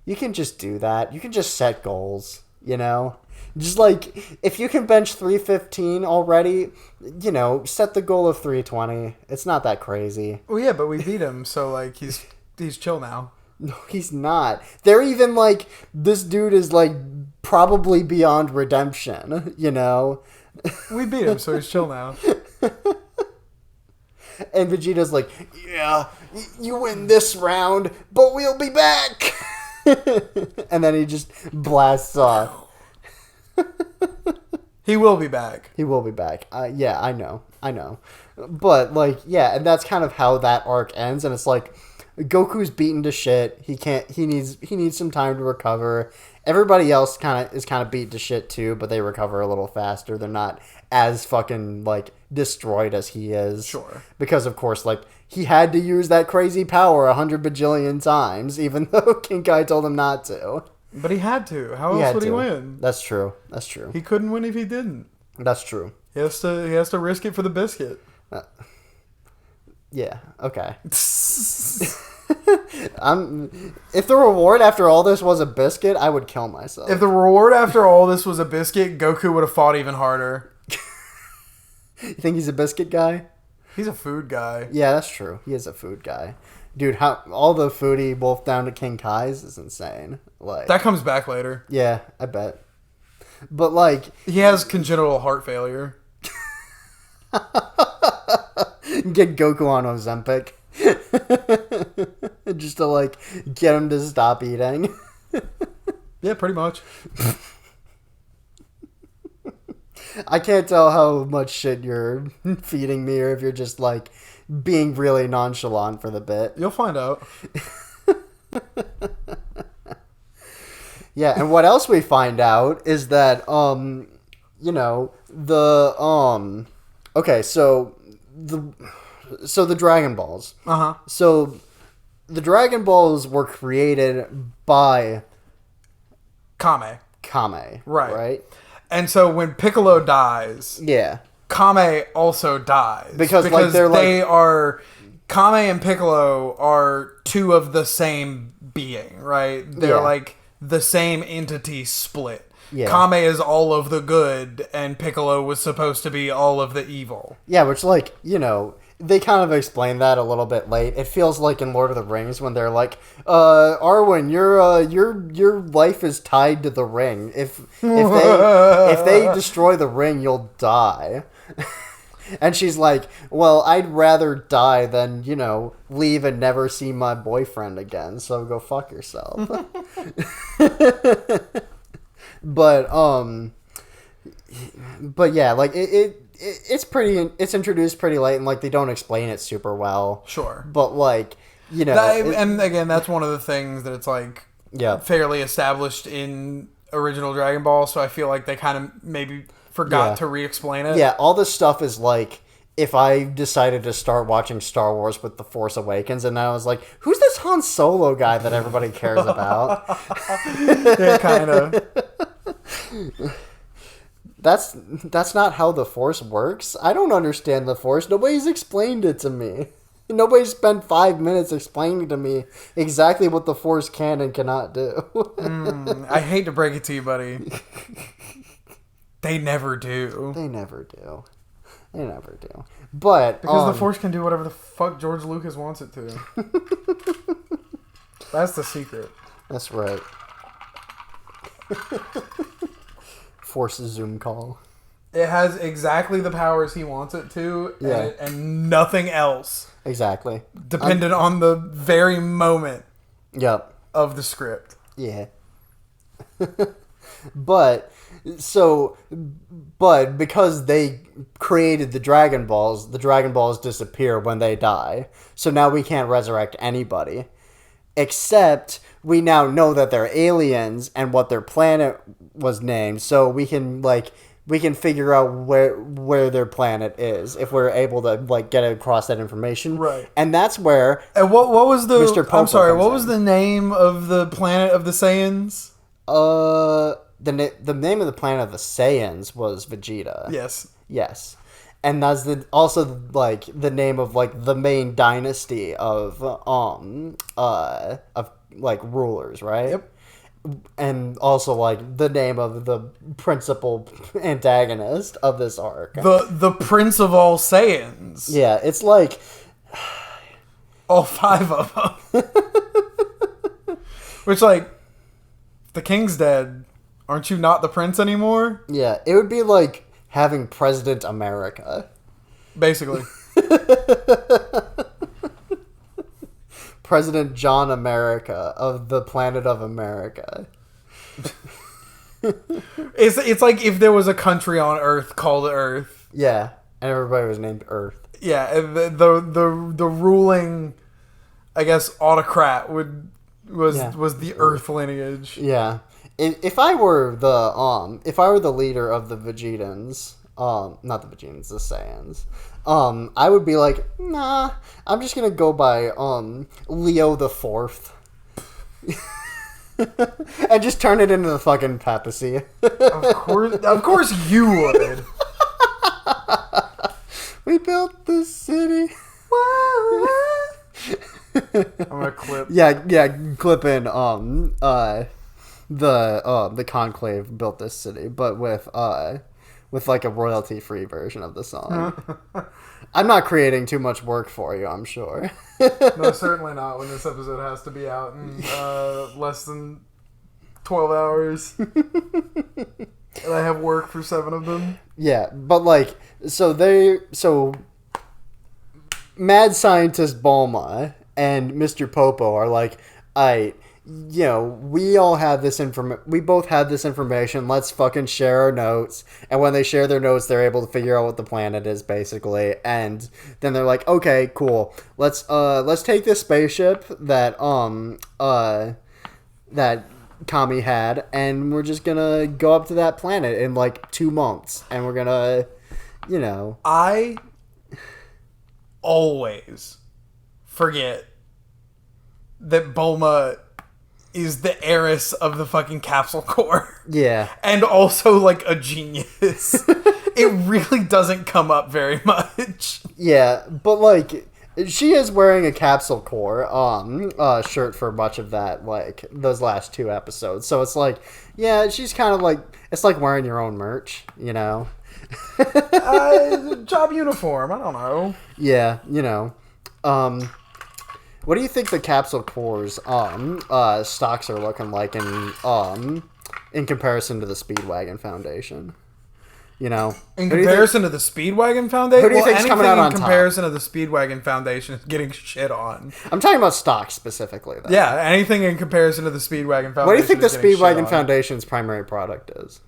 You can just do that. You can just set goals, you know? Just like, if you can bench 315 already, you know, set the goal of 320. It's not that crazy. Well, yeah, but we beat him, so like he's chill now. No, he's not. They're even like, this dude is like probably beyond redemption, you know? We beat him, so he's chill now. And Vegeta's like, yeah, you win this round, but we'll be back. And then he just blasts off. He will be back. He will be back. Yeah, I know. But like, yeah, and that's kind of how that arc ends. And it's like, Goku's beaten to shit. He needs some time to recover. Everybody else is kind of beat to shit too, but they recover a little faster. They're not as fucking like destroyed as he is. Sure. Because of course, like, he had to use that crazy power 100 bajillion times, even though King Kai told him not to. But he had to. How else would he win? That's true. He couldn't win if he didn't. That's true. He has to risk it for the biscuit. Yeah. Okay. If the reward after all this was a biscuit, I would kill myself. If the reward after all this was a biscuit, Goku would have fought even harder. You think he's a biscuit guy? He's a food guy. Yeah, that's true. He is a food guy. Dude, how all the food he wolfed down to King Kai's is insane. Like, that comes back later. Yeah, I bet. But like, he has congenital heart failure. Get Goku on Ozempic. Just to like get him to stop eating. Yeah, pretty much. I can't tell how much shit you're feeding me, or if you're just like being really nonchalant for the bit. You'll find out. Yeah, and what else we find out is that you know, okay, so the Dragon Balls. Uh-huh. So the Dragon Balls were created by Kame. Right. And so when Piccolo dies, yeah, Kame also dies. Because Kame and Piccolo are two of the same being, right? They're like the same entity split. Yeah. Kame is all of the good, and Piccolo was supposed to be all of the evil. Yeah, which, like, you know, they kind of explain that a little bit late. It feels like in Lord of the Rings when they're like, Arwen, your life is tied to the ring. If they destroy the ring, you'll die. And she's like, well, I'd rather die than, you know, leave and never see my boyfriend again, so go fuck yourself. But yeah, like, it's introduced pretty late, and, like, they don't explain it super well. Sure. But, like, you know. And again, that's one of the things that it's, like, fairly established in original Dragon Ball, so I feel like they kind of maybe forgot to re-explain it. Yeah, all this stuff is like, if I decided to start watching Star Wars with The Force Awakens, and I was like, who's this Han Solo guy that everybody cares about? Yeah, kind of. That's not how the Force works. I don't understand the Force. Nobody's explained it to me. Nobody spent 5 minutes explaining to me exactly what the Force can and cannot do. I hate to break it to you, buddy. They never do. They never do. They never do. But because the Force can do whatever the fuck George Lucas wants it to. That's the secret. That's right. Force a Zoom call. It has exactly the powers he wants it to, Yeah. and nothing else. Exactly. Dependent on the very moment Yep. of the script. Yeah. But because they created the Dragon Balls disappear when they die. So now we can't resurrect anybody. Except we now know that they're aliens and what their planet was named, so we can figure out where their planet is if we're able to get across that information. Right. And that's where And what was the Mr. Popo I'm sorry, what comes was in. the name of the planet of the Saiyans? The name of the planet of the Saiyans was Vegeta. Yes. Yes. And that's also the name of the main dynasty of rulers, right? Yep. And also the name of the principal antagonist of this arc. The Prince of all Saiyans. Yeah, it's all 5 of them. Which if the king's dead, aren't you not the prince anymore? yeah, it would be like having President America. Basically. President John America of the planet of America. It's like if there was a country on Earth called Earth. Yeah, and everybody was named Earth. Yeah, and the ruling, I guess, autocrat was the Earth lineage. Yeah. If I were the leader of the Vegetans, not the Vegetans, the Saiyans, I would be like, nah, I'm just gonna go by Leo the Fourth. And just turn it into the fucking papacy. Of course you would. We built this city. I'm gonna clip. Yeah, clip in the Conclave built this city, but with a royalty free version of the song. I'm not creating too much work for you, I'm sure. No, certainly not when this episode has to be out in less than 12 hours. And I have work for 7 of them. Yeah, but so mad scientist Bulma and Mr. Popo are like, we all have this we both have this information, let's fucking share our notes. And when they share their notes, they're able to figure out what the planet is, basically. And then they're like, okay, cool, let's take this spaceship that that Kami had, and we're just gonna go up to that planet in 2 months, and we're gonna I always forget that Bulma is the heiress of the fucking capsule core. Yeah. And also, a genius. It really doesn't come up very much. Yeah, but, she is wearing a capsule core shirt for much of that, those last 2 episodes. So it's yeah, she's kind of it's like wearing your own merch, Job uniform, I don't know. Yeah, what do you think the capsule core's stocks are looking like in comparison to the Speedwagon Foundation? In comparison to the Speedwagon Foundation? Who do you think's coming out on top? In comparison to the Speedwagon Foundation is getting shit on. I'm talking about stocks specifically, though. Yeah, anything in comparison to the Speedwagon Foundation. What do you think the is getting shit Speedwagon on. Foundation's primary product is?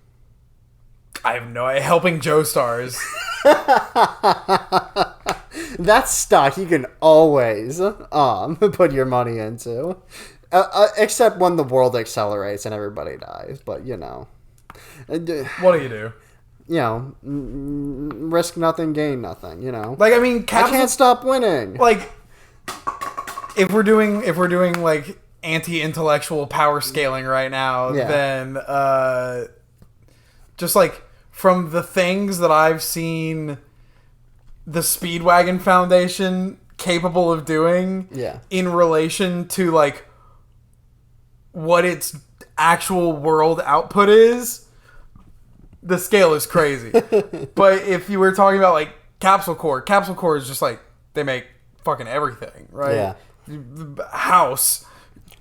I have no idea. Helping Joe Stars. That's stock you can always put your money into. Except when the world accelerates and everybody dies. But, What do you do? Risk nothing, gain nothing, I can't stop winning. If we're doing anti-intellectual power scaling right now, Yeah. then just from the things that I've seen the Speedwagon Foundation capable of doing, Yeah. in relation to what its actual world output is, the scale is crazy. But if you were talking about Capsule Corp. Capsule Corp is just like they make fucking everything, right? Yeah. House,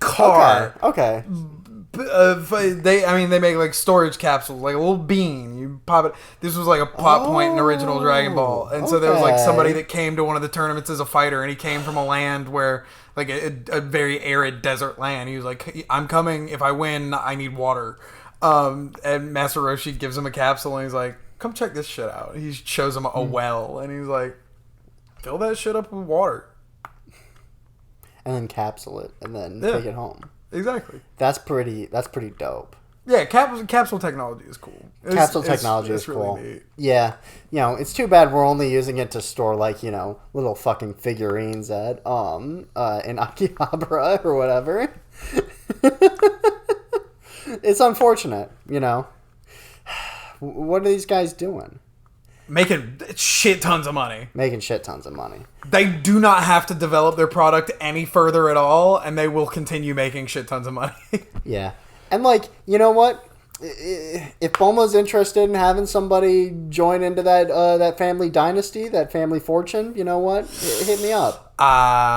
car. Okay. They make like storage capsules, like a little bean. You pop it. This was like a plot point in original Dragon Ball, and so there was like somebody that came to one of the tournaments as a fighter, and he came from a land where like a very arid desert land. He was like, "I'm coming. If I win, I need water." And Master Roshi gives him a capsule, and he's like, "Come check this shit out." He shows him a well, and he's like, "Fill that shit up with water." And then capsule it, and then take it home. Exactly. That's pretty dope. Yeah, capsule technology is cool. Capsule technology is cool. Really neat. Yeah. It's too bad we're only using it to store, like, little fucking figurines at, in Akihabara or whatever. It's unfortunate, What are these guys doing? Making shit tons of money. They do not have to develop their product any further at all, and they will continue making shit tons of money. Yeah. And, like, you know what? If Bulma's interested in having somebody join into that family dynasty, that family fortune, you know what? Hit me up.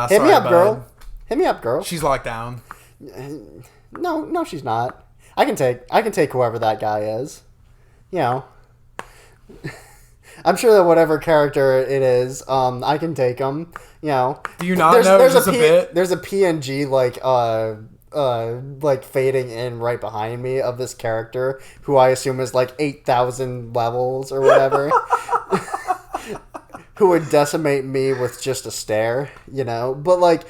Hit me up, girl. She's locked down. No, she's not. I can take whoever that guy is. I'm sure that whatever character it is, I can take him. Do you not know? There's a bit. There's a PNG like fading in right behind me of this character who I assume is like 8,000 levels or whatever, who would decimate me with just a stare. But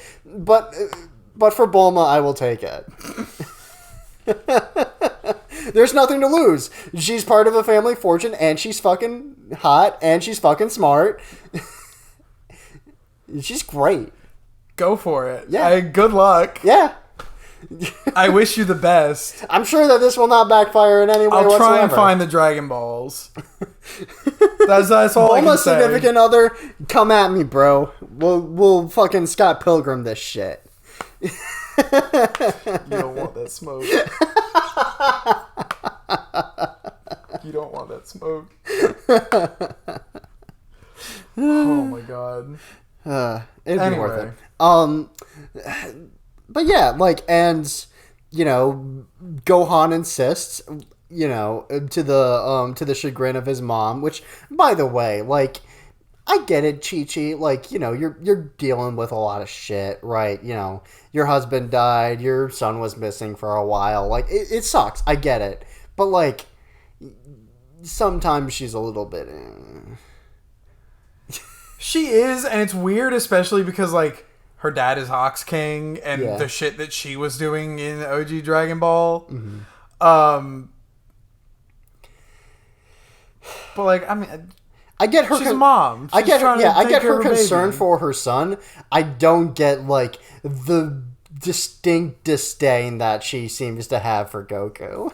for Bulma, I will take it. There's nothing to lose. She's part of a family fortune, and she's fucking hot, and she's fucking smart. She's great. Go for it. Yeah. Good luck. Yeah. I wish you the best. I'm sure that this will not backfire in any way whatsoever. I'll try and find the Dragon Balls. That's all I can say. Significant other, come at me, bro. We'll fucking Scott Pilgrim this shit. You don't want that smoke. You don't want that smoke. Oh my god. It'd be worth it. But yeah, like, and Gohan insists, to the chagrin of his mom. Which, by the way, like, I get it, Chi-Chi. Like, you're dealing with a lot of shit, right? Your husband died, your son was missing for a while. Like, it sucks. I get it. But, like, sometimes she's a little bit... She is, and it's weird, especially because, like, her dad is Ox King, and the shit that she was doing in OG Dragon Ball. Mm-hmm. But, like, I mean... I get her. She's a mom. I get her concern for her son. I don't get like the distinct disdain that she seems to have for Goku.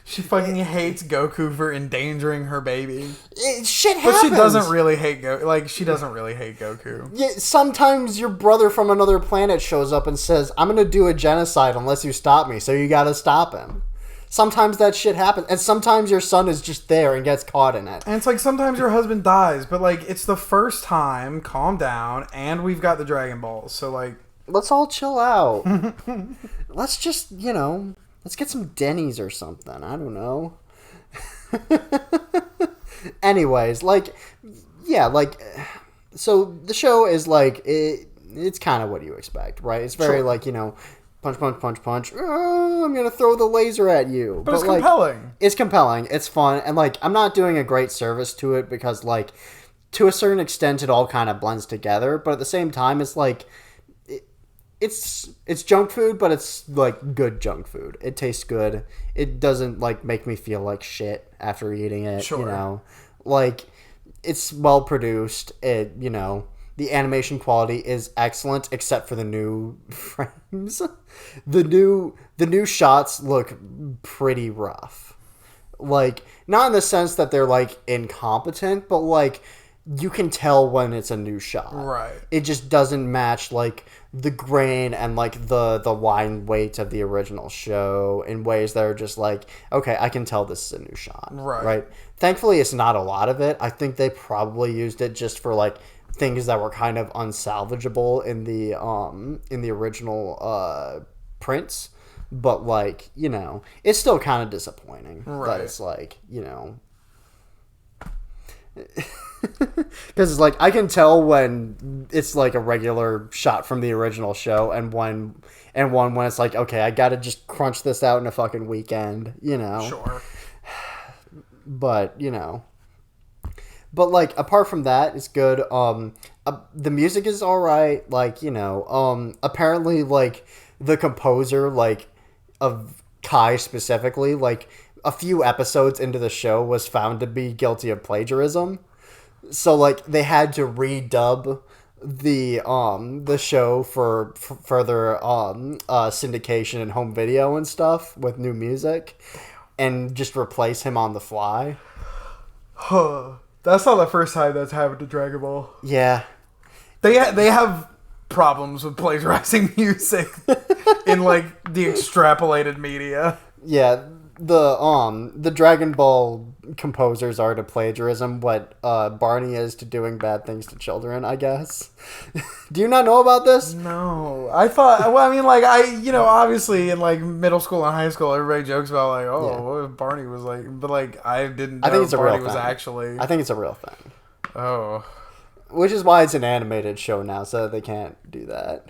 She fucking hates Goku for endangering her baby. Shit happens. But she doesn't really hate Goku. Like, she doesn't really hate Goku. Yeah, sometimes your brother from another planet shows up and says, "I'm gonna do a genocide unless you stop me." So you gotta stop him. Sometimes that shit happens, and sometimes your son is just there and gets caught in it. And it's like sometimes your husband dies, but like it's the first time. Calm down, and we've got the Dragon Balls, so like let's all chill out. Let's just let's get some Denny's or something. I don't know. Anyways, like so the show is like it's kind of what you expect, right? It's very like punch, punch, punch, punch. Oh, I'm going to throw the laser at you. But it's compelling. Like, it's compelling. It's fun. And, like, I'm not doing a great service to it because, like, to a certain extent, it all kind of blends together. But at the same time, it's, like, it's junk food, but it's, like, good junk food. It tastes good. It doesn't, like, make me feel like shit after eating it, Like, it's well-produced. The animation quality is excellent, except for the new frames. The new shots look pretty rough. Like, not in the sense that they're, like, incompetent, but, like, you can tell when it's a new shot. Right. It just doesn't match like the grain and like the line weight of the original show in ways that are just like, okay, I can tell this is a new shot. Right. Thankfully, it's not a lot of it. I think they probably used it just for like things that were kind of unsalvageable in the original prints. But like, you know, it's still kind of disappointing that it's like, you know. Because it's like I can tell when it's like a regular shot from the original show and one when it's like, okay, I gotta just crunch this out in a fucking weekend, you know. Sure. But you know, but like apart from that, it's good. The music is all right. Like, you know, apparently like the composer like of Kai specifically, like a few episodes into the show was found to be guilty of plagiarism. So like they had to redub the show for further syndication and home video and stuff with new music, and just replace him on the fly. That's not the first time that's happened to Dragon Ball. Yeah, they have problems with plagiarizing music in like the extrapolated media. Yeah. The Dragon Ball composers are to plagiarism what Barney is to doing bad things to children, I guess. Do you not know about this? No, I thought. Well, I mean, like obviously in like middle school and high school, everybody jokes about like, what if Barney was like, but like I didn't know. I think it's Barney was actually. I think it's a real thing. Oh, which is why it's an animated show now, so they can't do that.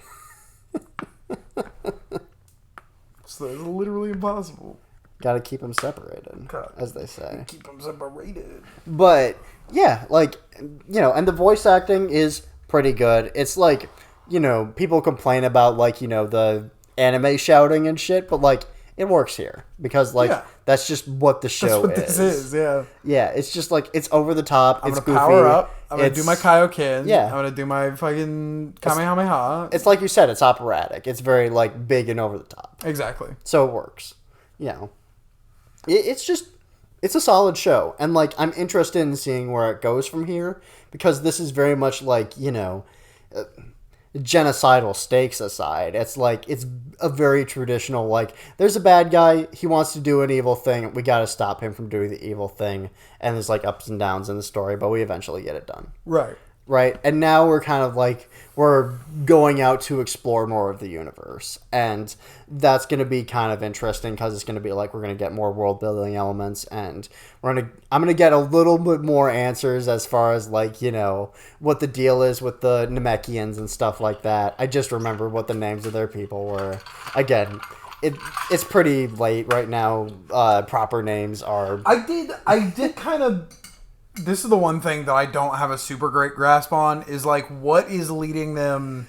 So it's literally impossible. Gotta keep them separated, as they say. Keep them separated. But, yeah, like, you know, and the voice acting is pretty good. It's like, you know, people complain about, like, you know, the anime shouting and shit, but, like, it works here. Because, like, that's just what the show is. That's what this is, yeah. Yeah, it's just, like, it's over the top, it's goofy. I'm gonna power up, I'm gonna do my Kaioken, yeah. I'm gonna do my fucking Kamehameha. It's like you said, it's operatic. It's very, like, big and over the top. Exactly. So it works. You know. It's a solid show, and like I'm interested in seeing where it goes from here, because this is very much like, you know, genocidal stakes aside, it's like it's a very traditional, like there's a bad guy, he wants to do an evil thing, we got to stop him from doing the evil thing, and there's like ups and downs in the story, but we eventually get it done. Right, and now we're kind of like, we're going out to explore more of the universe, and that's going to be kind of interesting, because it's going to be like, we're going to get more world-building elements, and I'm going to get a little bit more answers as far as, like, you know, what the deal is with the Namekians and stuff like that. I just remember what the names of their people were. Again, it's pretty late right now. Proper names are... I did kind of... This is the one thing that I don't have a super great grasp on, is like, what is leading them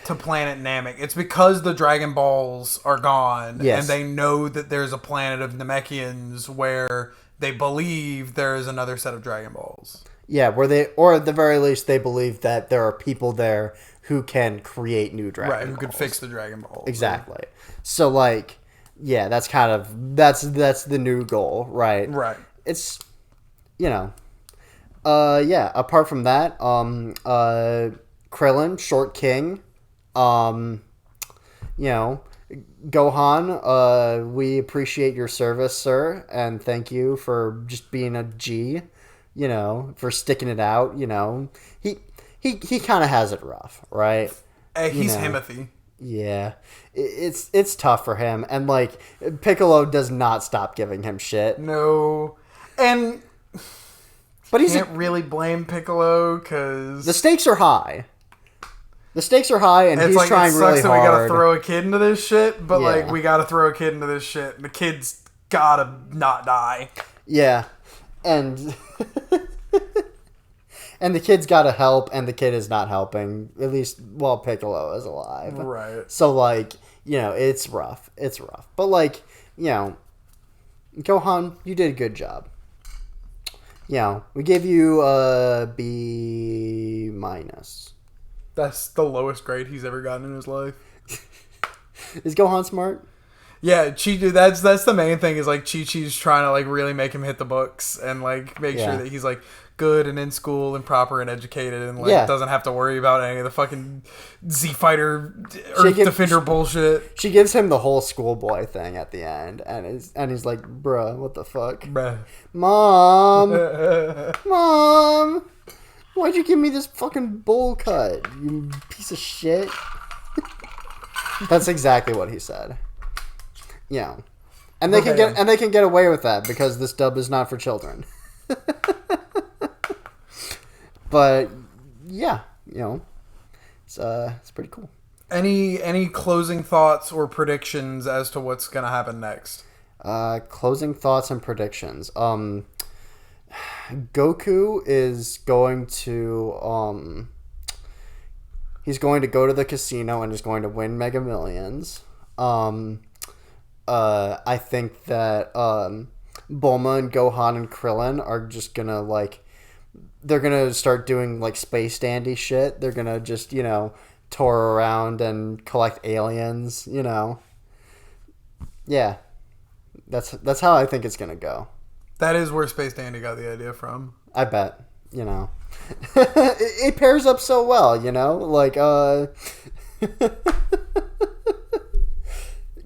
to Planet Namek? It's because the Dragon Balls are gone, and they know that there's a planet of Namekians where they believe there is another set of Dragon Balls. Yeah, or at the very least, they believe that there are people there who can create new Dragon Balls. Right, who could fix the Dragon Balls. Exactly. So, like, yeah, that's kind of, that's the new goal, right? Right. It's, you know... yeah, apart from that, Krillin, Short King, you know, Gohan, we appreciate your service, sir, and thank you for just being a G, you know, for sticking it out, you know. He kind of has it rough, right? He's Himothy. Yeah, it's tough for him, and, like, Piccolo does not stop giving him shit. No, and... But he can't really blame Piccolo, because... The stakes are high. And he's like, trying really hard. That we gotta throw a kid into this shit, but, like, we gotta throw a kid into this shit, and the kid's gotta not die. Yeah. And... and the kid's gotta help, and the kid is not helping, at least while Piccolo is alive. Right. So, like, you know, it's rough. But, like, you know, Gohan, you did a good job. Yeah, we gave you a B-. That's the lowest grade he's ever gotten in his life. Is Gohan smart? Yeah, that's the main thing is like Chi-Chi's trying to like really make him hit the books and like make sure that he's like good and in school and proper and educated and like doesn't have to worry about any of the fucking Z Fighter Earth Defender bullshit. She gives him the whole schoolboy thing at the end and he's like, bruh, what the fuck? Bruh. Mom! Mom! Why'd you give me this fucking bowl cut, you piece of shit? That's exactly what he said. Yeah. And they can get away with that because this dub is not for children. But yeah, it's pretty cool. Any closing thoughts or predictions as to what's gonna happen next? Closing thoughts and predictions. Goku is going to he's going to go to the casino and is going to win Mega Millions. I think that Bulma and Gohan and Krillin are just gonna they're gonna start doing like space dandy shit. They're gonna just tour around and collect aliens. Yeah, that's how I think it's gonna go. That is where Space Dandy got the idea from. I bet. It pairs up so well.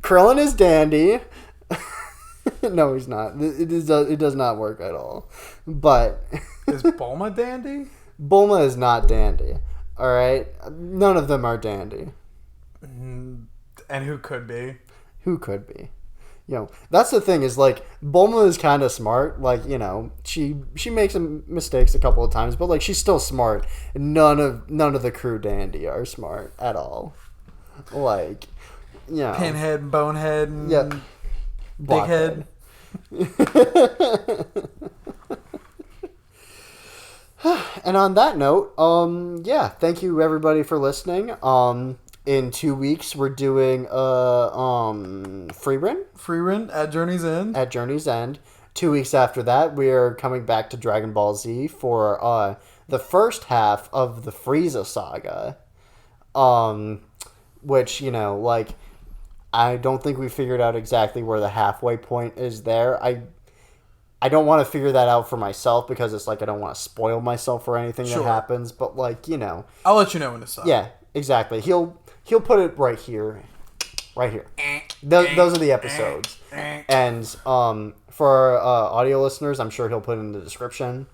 Krillin is dandy. No, he's not. It does not work at all. But is Bulma dandy? Bulma is not dandy. All right, none of them are dandy. And who could be? Who could be? That's the thing is Bulma is kind of smart. She makes some mistakes a couple of times, but she's still smart. None of the crew dandy are smart at all. Pinhead, Bonehead, and Big Head. And on that note, thank you everybody for listening. In 2 weeks, we're doing Frieren at Journey's End. At Journey's End. 2 weeks after that, we are coming back to Dragon Ball Z for the first half of the Frieza Saga. Which, I don't think we figured out exactly where the halfway point is there. I don't want to figure that out for myself because it's I don't want to spoil myself for anything that happens. But I'll let you know when to stop. Yeah, exactly. He'll put it right here. Those are the episodes. And for our audio listeners, I'm sure he'll put it in the description.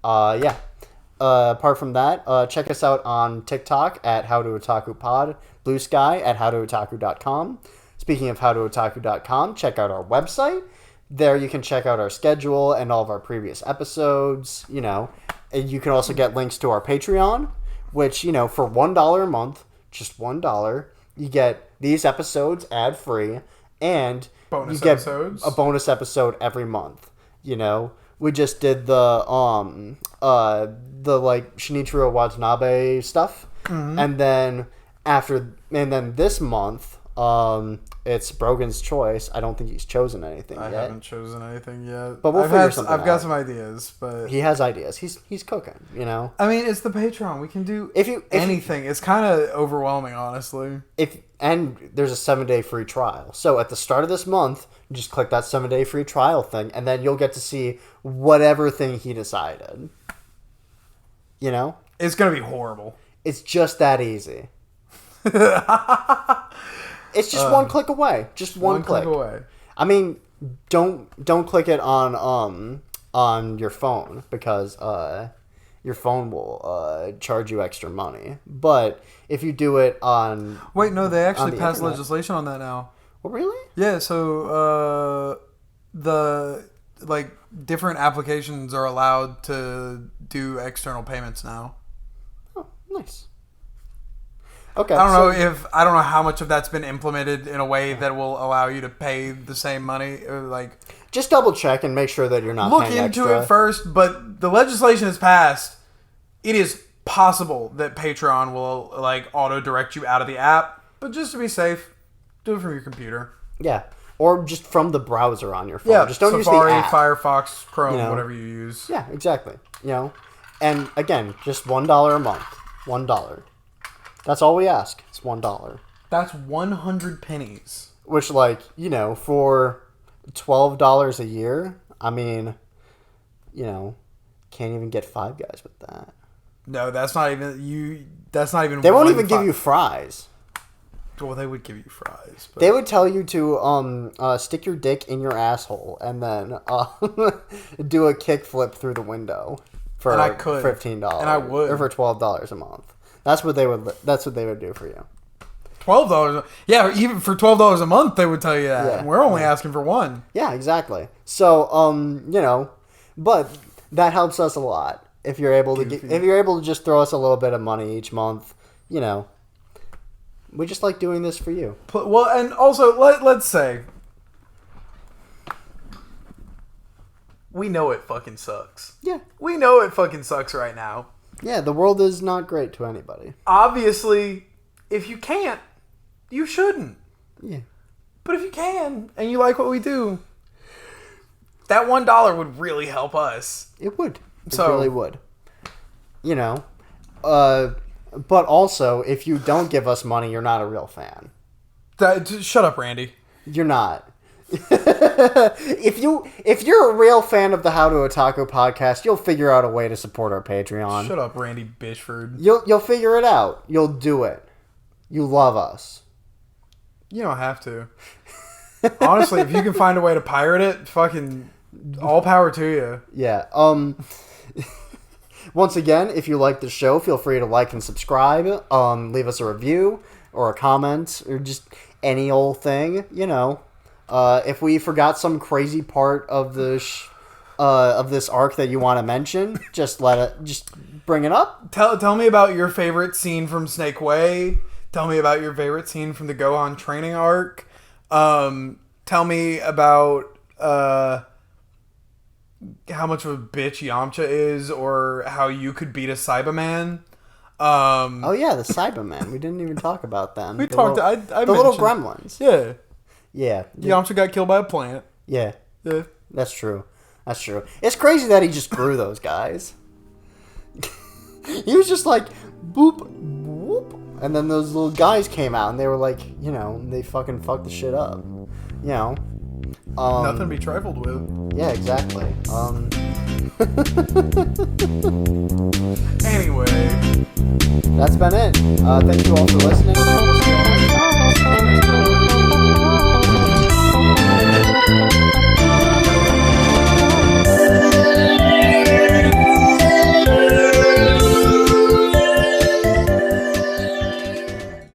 Apart from that, check us out on TikTok at HowToOtakuPod, Blue Sky at HowToOtaku.com. Speaking of HowToOtaku.com, check out our website. There you can check out our schedule and all of our previous episodes. And you can also get links to our Patreon, which, for $1 a month, just $1, you get these episodes ad-free, and you get a bonus episode every month. We just did the Shinichiro Watanabe stuff, and then this month, it's Brogan's choice. I don't think he's chosen anything yet. I haven't chosen anything yet. But I've got some ideas, but he has ideas. He's cooking, I mean, it's the Patreon. We can do anything. It's kind of overwhelming, honestly. And there's a 7-day free trial. So at the start of this month, just click that 7-day free trial thing, and then you'll get to see whatever thing he decided. It's gonna be horrible. It's just that easy. It's just one click away. Just one click away. I mean, don't click it on your phone because your phone will charge you extra money. But if you do it on they actually passed legislation on that now. Oh, really? Yeah. So the different applications are allowed to do external payments now. Oh, nice. Okay. I don't know how much of that's been implemented in a way that will allow you to pay the same money. Just double check and make sure that you're not paying extra. Look into it first, but the legislation is passed. It is possible that Patreon will auto direct you out of the app, but just to be safe, do it from your computer. Yeah, or just from the browser on your phone. Yeah, just don't Safari, use the app. Firefox, Chrome, whatever you use. Yeah, exactly. And again, just $1 a month. $1. That's all we ask. It's $1. That's 100 pennies. Which, like, you know, for $12 a year, I mean, you know, can't even get Five Guys with that. No, that's not even That's not even. They won't even give you fries. Well, they would give you fries. But... They would tell you to stick your dick in your asshole and then do a kickflip through the window for $15, and I would, or for $12 a month. That's what they would. That's what they would do for you. $12, yeah, even for $12 a month, they would tell you that. Yeah. And we're only asking for one. Yeah, exactly. So, you know, but that helps us a lot if you're able to just throw us a little bit of money each month. You know, we just like doing this for you. Well, and also let's say we know it fucking sucks. Yeah, we know it fucking sucks right now. Yeah, the world is not great to anybody. Obviously, if you can't, you shouldn't. Yeah. But if you can, and you like what we do, that $1 would really help us. It would. It really would. You know, but also, if you don't give us money, you're not a real fan. Shut up, Randy. You're not. If you're a real fan of the How to Otaku podcast, you'll figure out a way to support our Patreon. Shut up, Randy Bishford. You'll figure it out. You'll do it. You love us. You don't have to. Honestly, if you can find a way to pirate it, fucking all power to you. Yeah. Once again, if you like the show, feel free to like and subscribe. Leave us a review or a comment or just any old thing. You know, if we forgot some crazy part of this arc that you want to mention, just bring it up. Tell me about your favorite scene from Snake Way. Tell me about your favorite scene from the Gohan training arc. Tell me about how much of a bitch Yamcha is, or how you could beat a Cyberman. Oh yeah, the Cybermen. We didn't even talk about them. I the little gremlins. Yeah. Yeah. Yamcha got killed by a plant. Yeah. Yeah. That's true. That's true. It's crazy that he just grew those guys. He was just like, boop, whoop. And then those little guys came out, and they were like, you know, they fucking fucked the shit up. You know. Nothing to be trifled with. Yeah, exactly. Anyway. That's been it. Thank you all for listening.